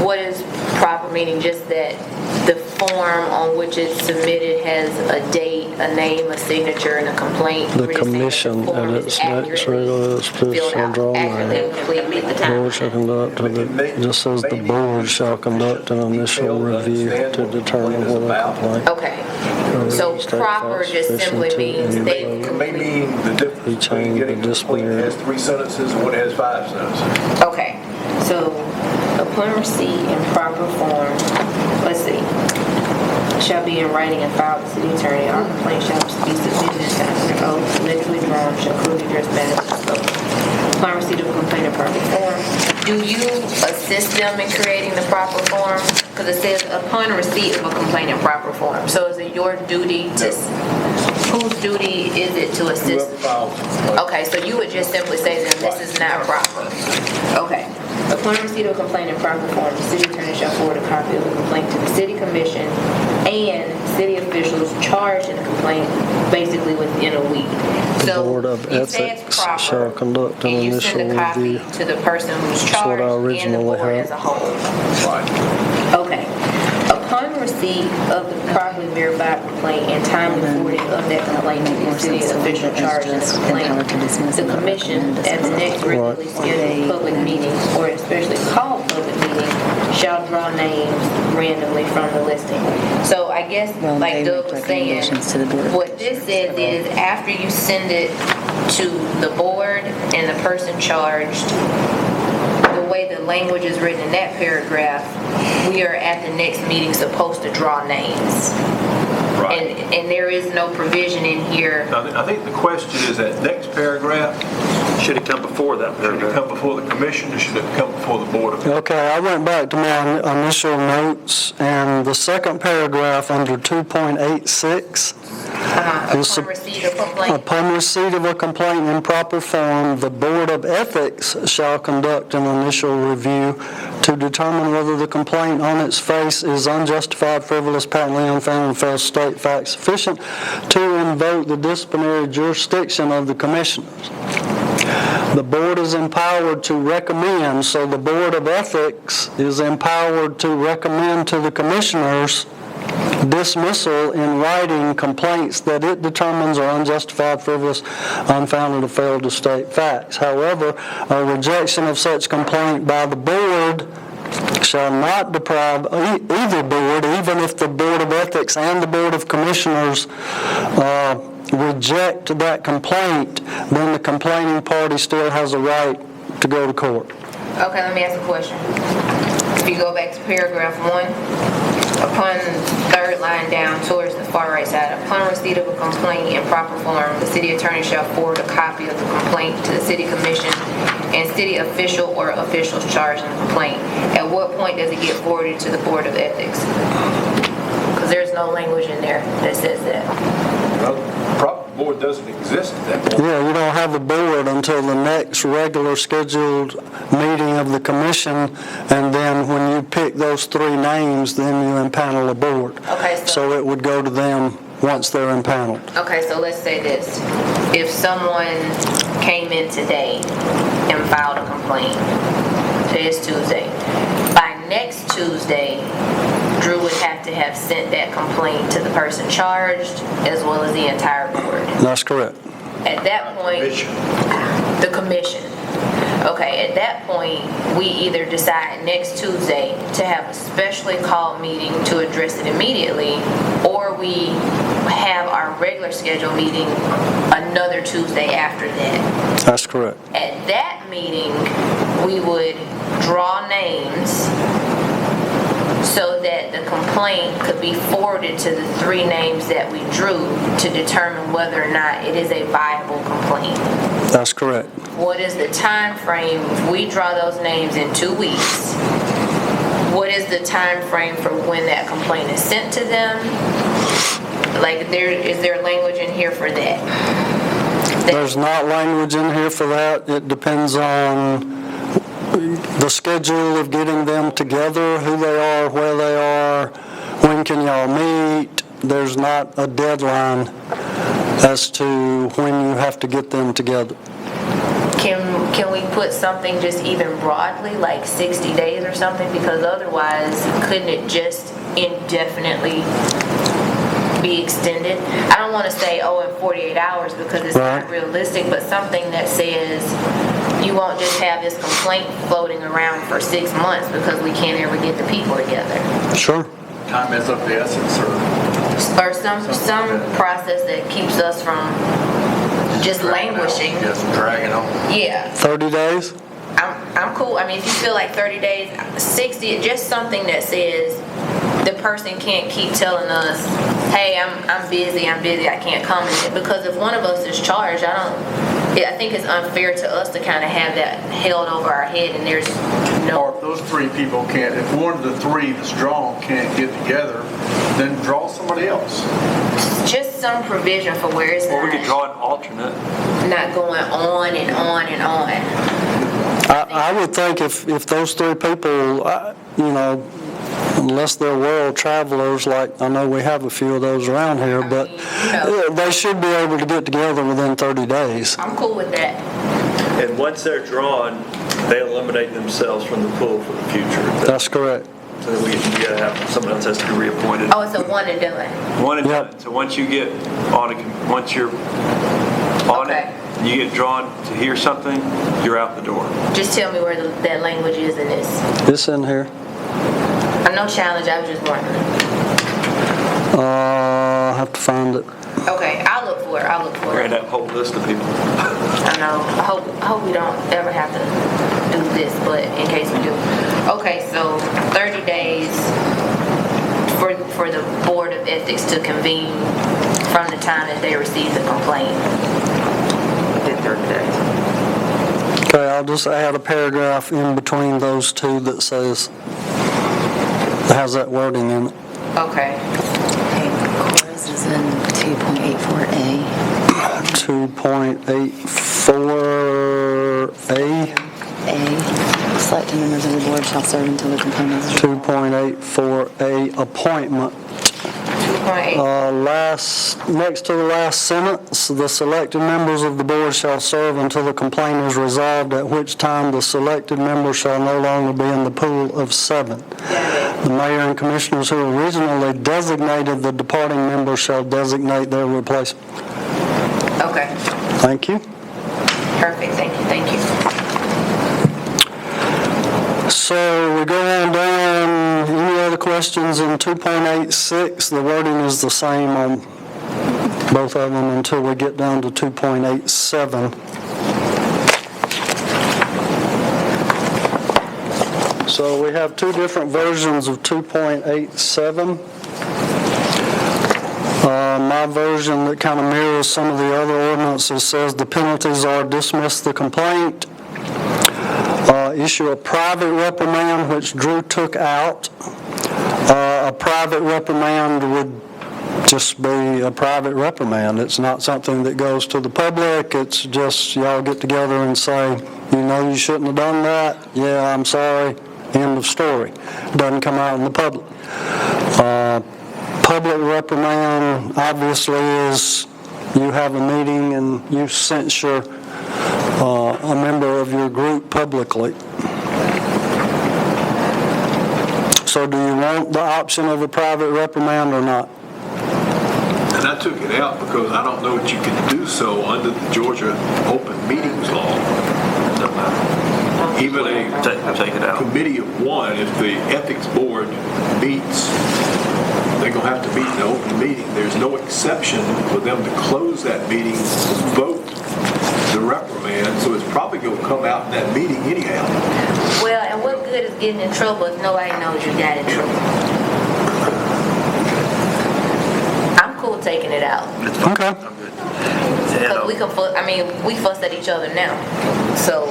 What is proper meaning? Just that the form on which it's submitted has a date, a name, a signature, and a complaint. The We're just saying that commission the form at is its next accurately regular filled shall out, draw accurately name. and complete, meet the time. Board shall conduct, it just says the board shall conduct an initial review to determine whether the complaint. Okay, so proper just simply means they It may mean the difference between change getting the a complaint that has 3 sentences and one that has 5 sentences. Okay, so upon receipt in proper form, let's see, shall be in writing and filed with the city attorney. Our complaint shall be submitted in time for oath, legally drawn, shall clearly address matters. Upon receipt of a complaint in proper form, do you assist them in creating the proper form? Because it says upon receipt of a complaint in proper form. So is it your duty to, whose duty is it to assist? Whoever files the complaint. Okay, so you would just simply say then this is not proper. Okay. Upon receipt of a complaint in proper form, the city attorney shall forward a copy of the complaint to the city commission and city officials charged in the complaint basically within a week. The So Board of it says Ethics proper, shall conduct an and you initial send a copy review. to the person who's That's what I charged and the originally board had. as a whole. Right. Okay. Upon receipt of the properly verified complaint and timely forwarding of that complaint to the city official charged in the complaint, the commission at the next regularly scheduled public meeting or especially called public meeting shall draw names randomly from the listing. So I guess, Well, like they Doug make was saying, recommendations to the Board of what this says is after you send it to the board and the person charged, the way the language is written in that paragraph, we are at the next meeting supposed to draw names. Right. And there is no provision in here. I think the question is that next paragraph, Should it come before that should it paragraph? come before the commission or should it come before the board of? Okay, I went back to my initial notes, and the second paragraph under 2.86, Upon receipt of complaint. upon receipt of a complaint in proper form, the Board of Ethics shall conduct an initial review to determine whether the complaint on its face is unjustified, frivolous, patently unfounded, and fails to state facts sufficient to invoke the disciplinary jurisdiction of the commissioners. The board is empowered to recommend, so the Board of Ethics is empowered to recommend to the commissioners dismissal in writing complaints that it determines are unjustified, frivolous, unfounded, or fail to state facts. However, a rejection of such complaint by the board shall not deprive either board, even if the Board of Ethics and the Board of Commissioners reject that complaint, then the complaining party still has a right to go to court. Okay, let me ask a question. If you go back to paragraph 1, upon third line down towards the far right side, upon receipt of a complaint in proper form, the city attorney shall forward a copy of the complaint to the city commission and city official or officials charged in the complaint. At what point does it get forwarded to the Board of Ethics? Because there's no language in there that says that. Well, the proper board doesn't exist at that point. Yeah, you don't have a board until the next regular scheduled meeting of the commission, and then when you pick those 3 names, then you impanel a board. Okay, So it would go to them once they're impaneled. Okay, so let's say this. If someone came in today and filed a complaint, today's Tuesday, by next Tuesday, Drew would have to have sent that complaint to the person charged as well as the entire board. That's correct. At that point, the commission. Okay, at that point, we either decide next Tuesday to have a specially called meeting to address it immediately, or we have our regular scheduled meeting another Tuesday after that. That's correct. At that meeting, we would draw names so that the complaint could be forwarded to the 3 names that we drew to determine whether or not it is a viable complaint. That's correct. What is the time frame? If we draw those names in 2 weeks, what is the time frame for when that complaint is sent to them? Like, is there language in here for that? There's not language in here for that. It depends on the schedule of getting them together, who they are, where they are, when can y'all meet. There's not a deadline as to when you have to get them together. Can we put something just even broadly, like 60 days or something? Because otherwise, couldn't it just indefinitely be extended? I don't want to say, in 48 hours because it's not Right. realistic, but something that says you won't just have this complaint floating around for 6 months because we can't ever get the people together. Sure. Time is of the essence, Or some process that keeps us from just languishing. Just dragging on. Yeah. 30 days? I'm cool. I mean, if you feel like 30 days, 60, just something that says the person can't keep telling us, hey, I'm busy, I can't come. Because if one of us is charged, I think it's unfair to us to kind of have that held over our head and there's Or no... if those 3 people can't, if one of the 3 that's drawn can't get together, then draw somebody else. Just some provision for where it's Or we could draw an alternate. not going on and on and on. I would think if those 3 people, unless they're world travelers, like I know we have a few of those around here, but they should be able to get together within 30 days. I'm cool with that. And once they're drawn, they eliminate themselves from the pool for the future. That's correct. So that we gotta have, someone else has to be reappointed. Oh, it's a one and done. One and Yep. done. So once you're on Okay. it, you get drawn to hear something, you're out the door. Just tell me where that language is in this. It's in here. I'm no challenge, I was just wondering. I'll have to find it. Okay, I'll look for it. We're gonna have a whole list of people. I know. I hope we don't ever have to do this, but in case we do. Okay, so 30 days for the Board of Ethics to convene from the time that they receive the complaint. Within 30 days. Okay, I'll just add a paragraph in between those 2 that says, has that wording in it. Okay. Chorus is in 2.84A. 2.84A, A, selected members of the board shall serve until the complaint is... 2.84A, appointment. 2.8. Next to the last sentence, the selected members of the board shall serve until the complaint is resolved, at which time the selected member shall no longer be in the pool of 7. The mayor and commissioners who originally designated the departing member shall designate their replacement. Okay. Thank you. Perfect. Thank you. So we go on down, any other questions in 2.86? The wording is the same on both of them until we get down to 2.87. So we have two different versions of 2.87. My version that kind of mirrors some of the other ordinances says the penalties are dismiss the complaint, issue a private reprimand, which Drew took out. A private reprimand would just be a private reprimand. It's not something that goes to the public. It's just y'all get together and say, you know you shouldn't have done that. Yeah, I'm sorry. End of story. Doesn't come out in the public. Public reprimand obviously is you have a meeting and you censure a member of your group publicly. So do you want the option of a private reprimand or not? And I took it out because I don't know that you can do so under the Georgia Open Meetings Law. Even a Take it out. committee of one, if the ethics board meets, they're going to have to meet in an open meeting. There's no exception for them to close that meeting, vote the reprimand, so it's probably going to come out in that meeting anyhow. Well, and what good is getting in trouble if nobody knows you got in trouble? I'm cool taking it out. Okay. Because we can, we fuss at each other now. So,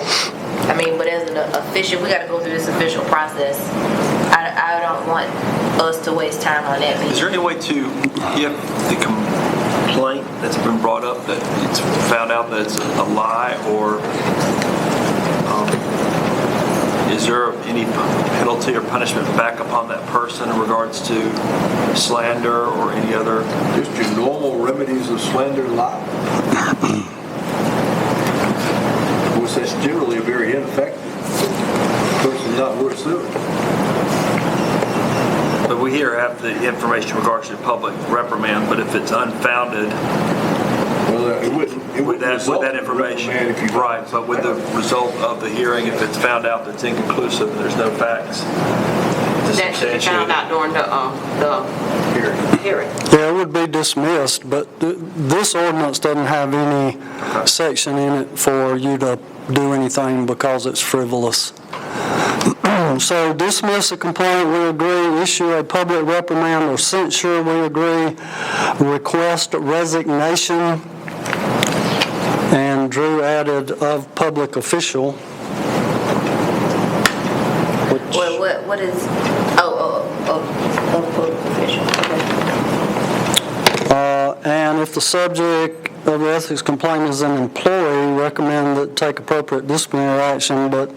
but as an official, we got to go through this official process. I don't want us to waste time on that meeting. Is there any way to, if the complaint that's been brought up, that it's found out that it's a lie, or is there any penalty or punishment back upon that person in regards to slander or any other? Just your normal remedies of slander and libel. Of course, that's generally a very ineffective person not worth suing. But we here have the information in regards to public reprimand, but if it's unfounded, Well, it wouldn't with result that in a information, reprimand if you right, but with the result of the hearing, if it's found out that's inconclusive and there's no facts to That should be substantiate found out it. during the hearing. Yeah, it would be dismissed, but this ordinance doesn't have any section in it for you to do anything because it's frivolous. So dismiss a complaint, we agree. Issue a public reprimand or censure, we agree. Request resignation, and Drew added of public official. Well, what is, public official, okay. And if the subject of the ethics complaint is an employee, recommend that take appropriate disciplinary action, but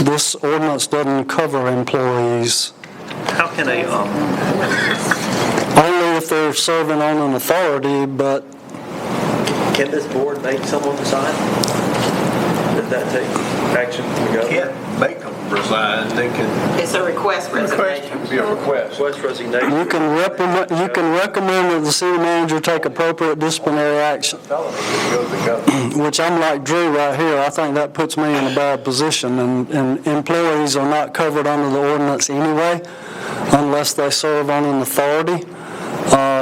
this ordinance doesn't cover employees. How can a, Only if they're serving on an authority, but can this board make someone resign? Does that take action from the governor? Can't make them resign, they can, It's a request resignation. it would be a request. Request resignation. you can recommend that the city manager take appropriate disciplinary action, Felony would go to the governor. which I'm like Drew right here. I think that puts me in a bad position, and employees are not covered under the ordinance anyway, unless they serve on an authority.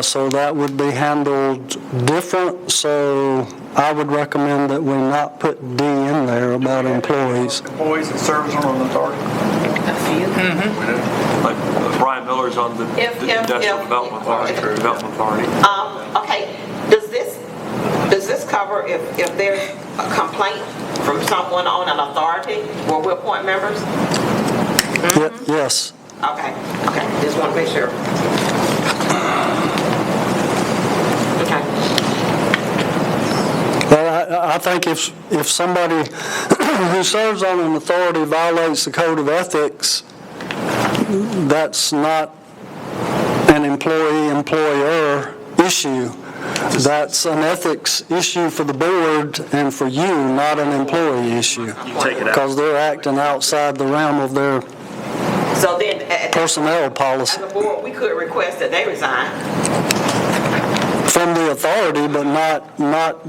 So that would be handled different. So I would recommend that we not put D in there about employees. Employees that serves on an authority. A few. Like Brian Miller's on the If- Industrial if- Development Authority. Okay, does this cover if there's a complaint from someone on an authority where we appoint members? Yes. Okay, just want to make sure. Okay. Well, I think if somebody who serves on an authority violates the code of ethics, that's not an employee-employer issue. That's an ethics issue for the board and for you, not an employee issue. You take it out. Because they're acting outside the realm of their So then, personnel policy. as a board, we could request that they resign. From the authority, but not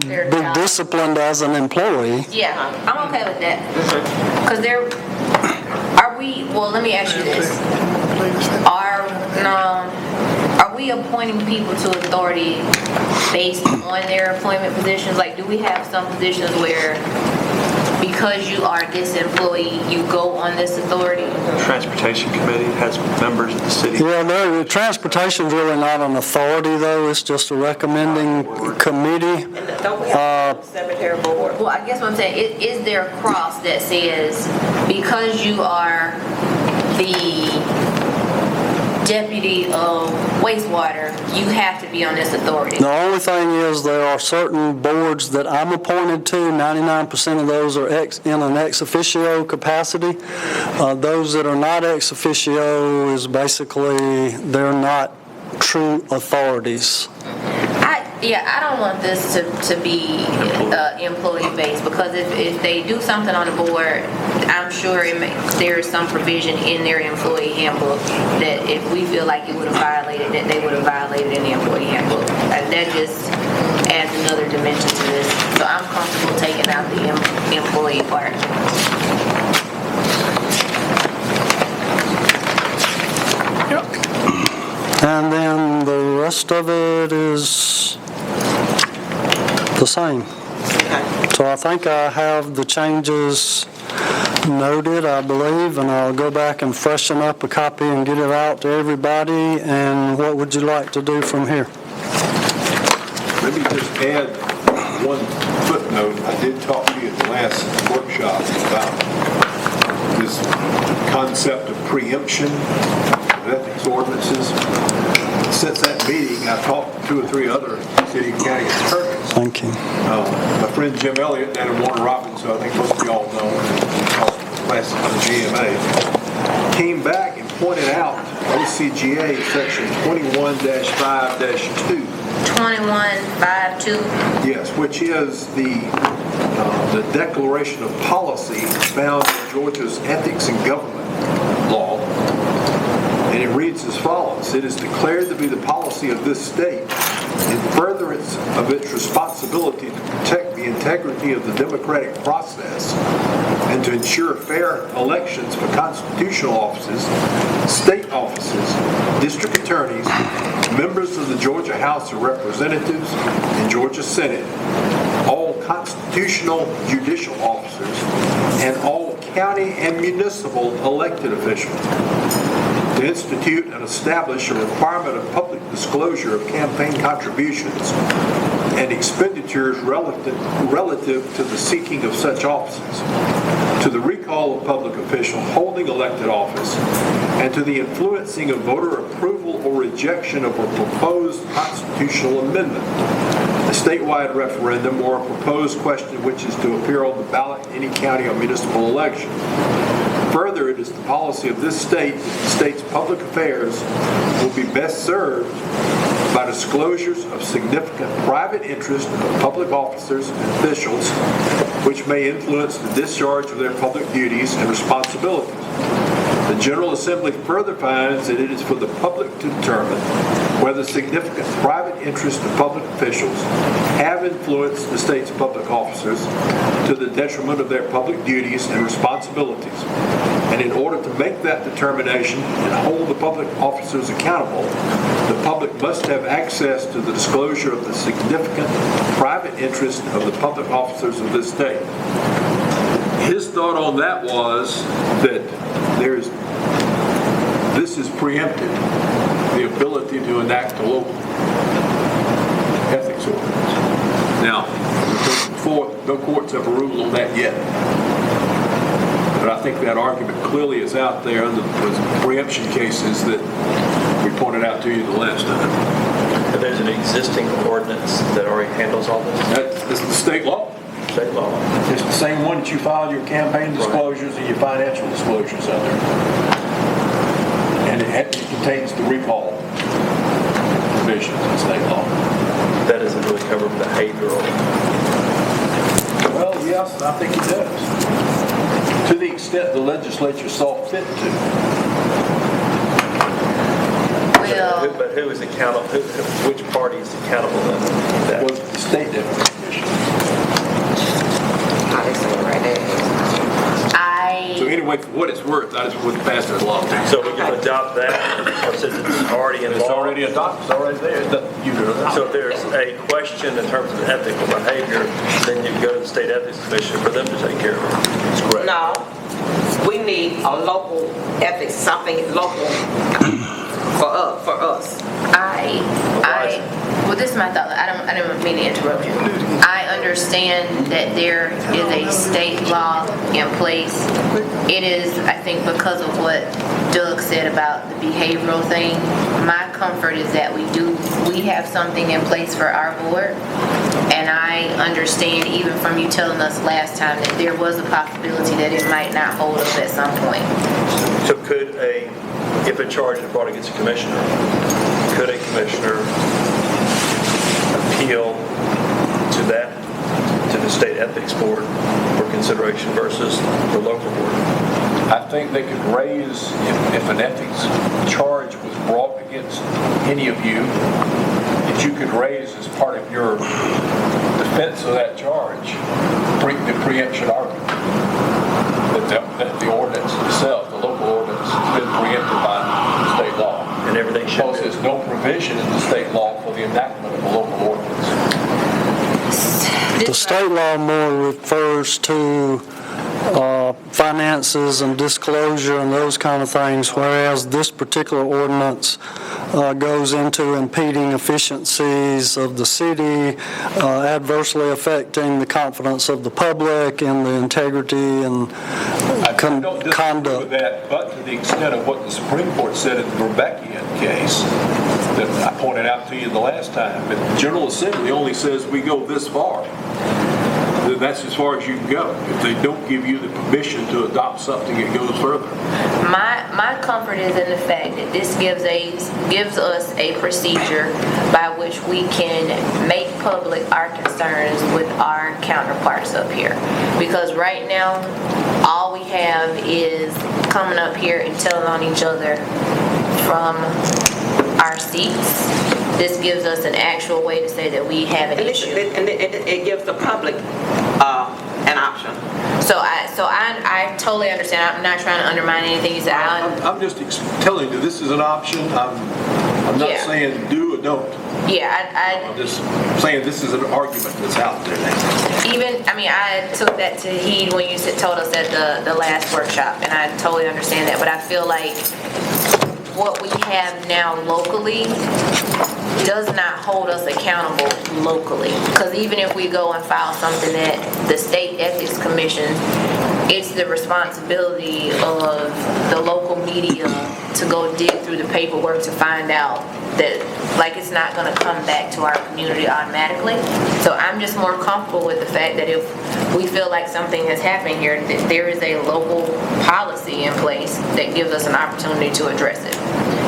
Their be job. disciplined as an employee. Yeah, I'm okay with that. Because well, let me ask you this. Are we appointing people to authority based on their employment positions? Like, do we have some positions where because you are this employee, you go on this authority? Transportation Committee has members of the city. Yeah, no, the transportation's really not an authority, though. It's just a recommending committee. And don't we have a cemetery board? Well, I guess what I'm saying, is there a cross that says, because you are the deputy of wastewater, you have to be on this authority? The only thing is, there are certain boards that I'm appointed to. 99% of those are in an ex officio capacity. Those that are not ex officio is basically, they're not true authorities. I don't want this to be employee-based, because if they do something on the board, I'm sure there is some provision in their employee handbook that if we feel like it would have violated, that they would have violated in the employee handbook. That just adds another dimension to this. So I'm comfortable taking out the employee part. And then the rest of it is the same. So I think I have the changes noted, I believe, and I'll go back and freshen up a copy and get it out to everybody. And what would you like to do from here? Let me just add one footnote. I did talk to you at the last workshop about this concept of preemption of ethics ordinances. Since that meeting, I've talked to 2 or 3 other city and county attorneys. Thank you. My friend Jim Elliott down in Warner Robins, who I think most of you all know, last on the GMA, came back and pointed out OCGA section 21-5-2. 2152. Yes, which is the declaration of policy found in Georgia's ethics and government law. And it reads as follows: it is declared to be the policy of this state, in furtherance of its responsibility to protect the integrity of the democratic process and to ensure fair elections for constitutional offices, state offices, district attorneys, members of the Georgia House of Representatives and Georgia Senate, all constitutional judicial officers, and all county and municipal elected officials, to institute and establish a requirement of public disclosure of campaign contributions and expenditures relative to the seeking of such offices, to the recall of public officials holding elected office, and to the influencing of voter approval or rejection of a proposed constitutional amendment, a statewide referendum, or a proposed question which is to appear on the ballot in any county or municipal election. Further, it is the policy of this state that the state's public affairs will be best served by disclosures of significant private interest of public officers and officials which may influence the discharge of their public duties and responsibilities. The General Assembly further finds that it is for the public to determine whether significant private interests of public officials have influenced the state's public officers to the detriment of their public duties and responsibilities. And in order to make that determination and hold the public officers accountable, the public must have access to the disclosure of the significant private interest of the public officers of this state. His thought on that was that this is preempted, the ability to enact a local ethics ordinance. Now, before, no courts have a rule on that yet. But I think that argument clearly is out there under the preemption cases that we pointed out to you the last time. But there's an existing ordinance that already handles all this? That's the state law. State law. It's the same one that you filed your campaign disclosures and your financial disclosures under. And it contains the recall provisions in state law. That doesn't really cover behavioral. Well, yes, I think it does. To the extent the legislature saw fit to. Well, But who is accountable? Which party is accountable then? Was the state definition. obviously, right there. So anyway, for what it's worth, I just wouldn't pass it along. So we can adopt that, or since it's already in It's law? already adopted, it's already there. It doesn't- you do it. So if there's a question in terms of ethical behavior, then you can go to the State Ethics Commission for them to take care of it. That's correct. No, we need a local ethics, something local for us. Well, this is my thought. I didn't mean to interrupt you. I understand that there is a state law in place. It is, I think, because of what Doug said about the behavioral thing. My comfort is that we have something in place for our board. And I understand, even from you telling us last time, that there was a possibility that it might not hold up at some point. So if a charge is brought against a commissioner, could a commissioner appeal to the State Ethics Board for consideration versus the local board? I think they could raise, if an ethics charge was brought against any of you, that you could raise as part of your defense of that charge, the preemption argument. That the ordinance itself, the local ordinance, has been preempted by state law. And everything should Because be. there's no provision in the state law for the enactment of a local ordinance. The state law more refers to finances and disclosure and those kind of things, whereas this particular ordinance goes into impeding efficiencies of the city, adversely affecting the confidence of the public and the integrity and I don't disagree with conduct. that, but to the extent of what the Supreme Court said in the Rebeckian case, that I pointed out to you the last time, that the General Assembly only says we go this far. Then that's as far as you can go. If they don't give you the permission to adopt something, it goes further. My comfort is in the fact that this gives us a procedure by which we can make public our concerns with our counterparts up here. Because right now, all we have is coming up here and telling on each other from our seats. This gives us an actual way to say that we have an issue. And it gives the public an option. So I totally understand. I'm not trying to undermine anything you said. I'm just telling you, this is an option. I'm not Yeah. saying do or don't. Yeah, I'm just saying this is an argument that's out there now. I took that to heed when you told us at the last workshop, and I totally understand that. But I feel like what we have now locally does not hold us accountable locally. Because even if we go and file something at the State Ethics Commission, it's the responsibility of the local media to go dig through the paperwork to find out that, like, it's not going to come back to our community automatically. So I'm just more comfortable with the fact that if we feel like something has happened here, that there is a local policy in place that gives us an opportunity to address it.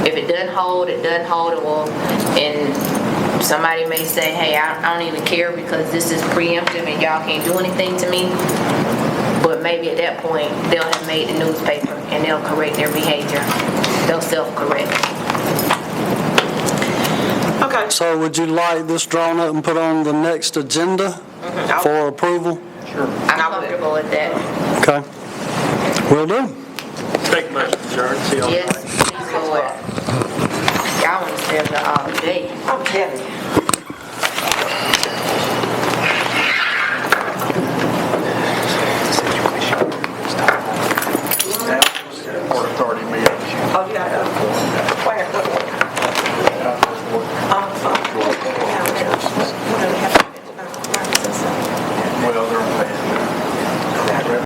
If it doesn't hold, it doesn't hold, and somebody may say, hey, I don't even care because this is preemptive and y'all can't do anything to me. But maybe at that point, they'll have made the newspaper and they'll correct their behavior. They'll self-correct. Okay. So would you like this drawn up and put on the next agenda for approval? I'm comfortable with that. Okay. Will do. Take a motion, adjourn. See y'all. Yes.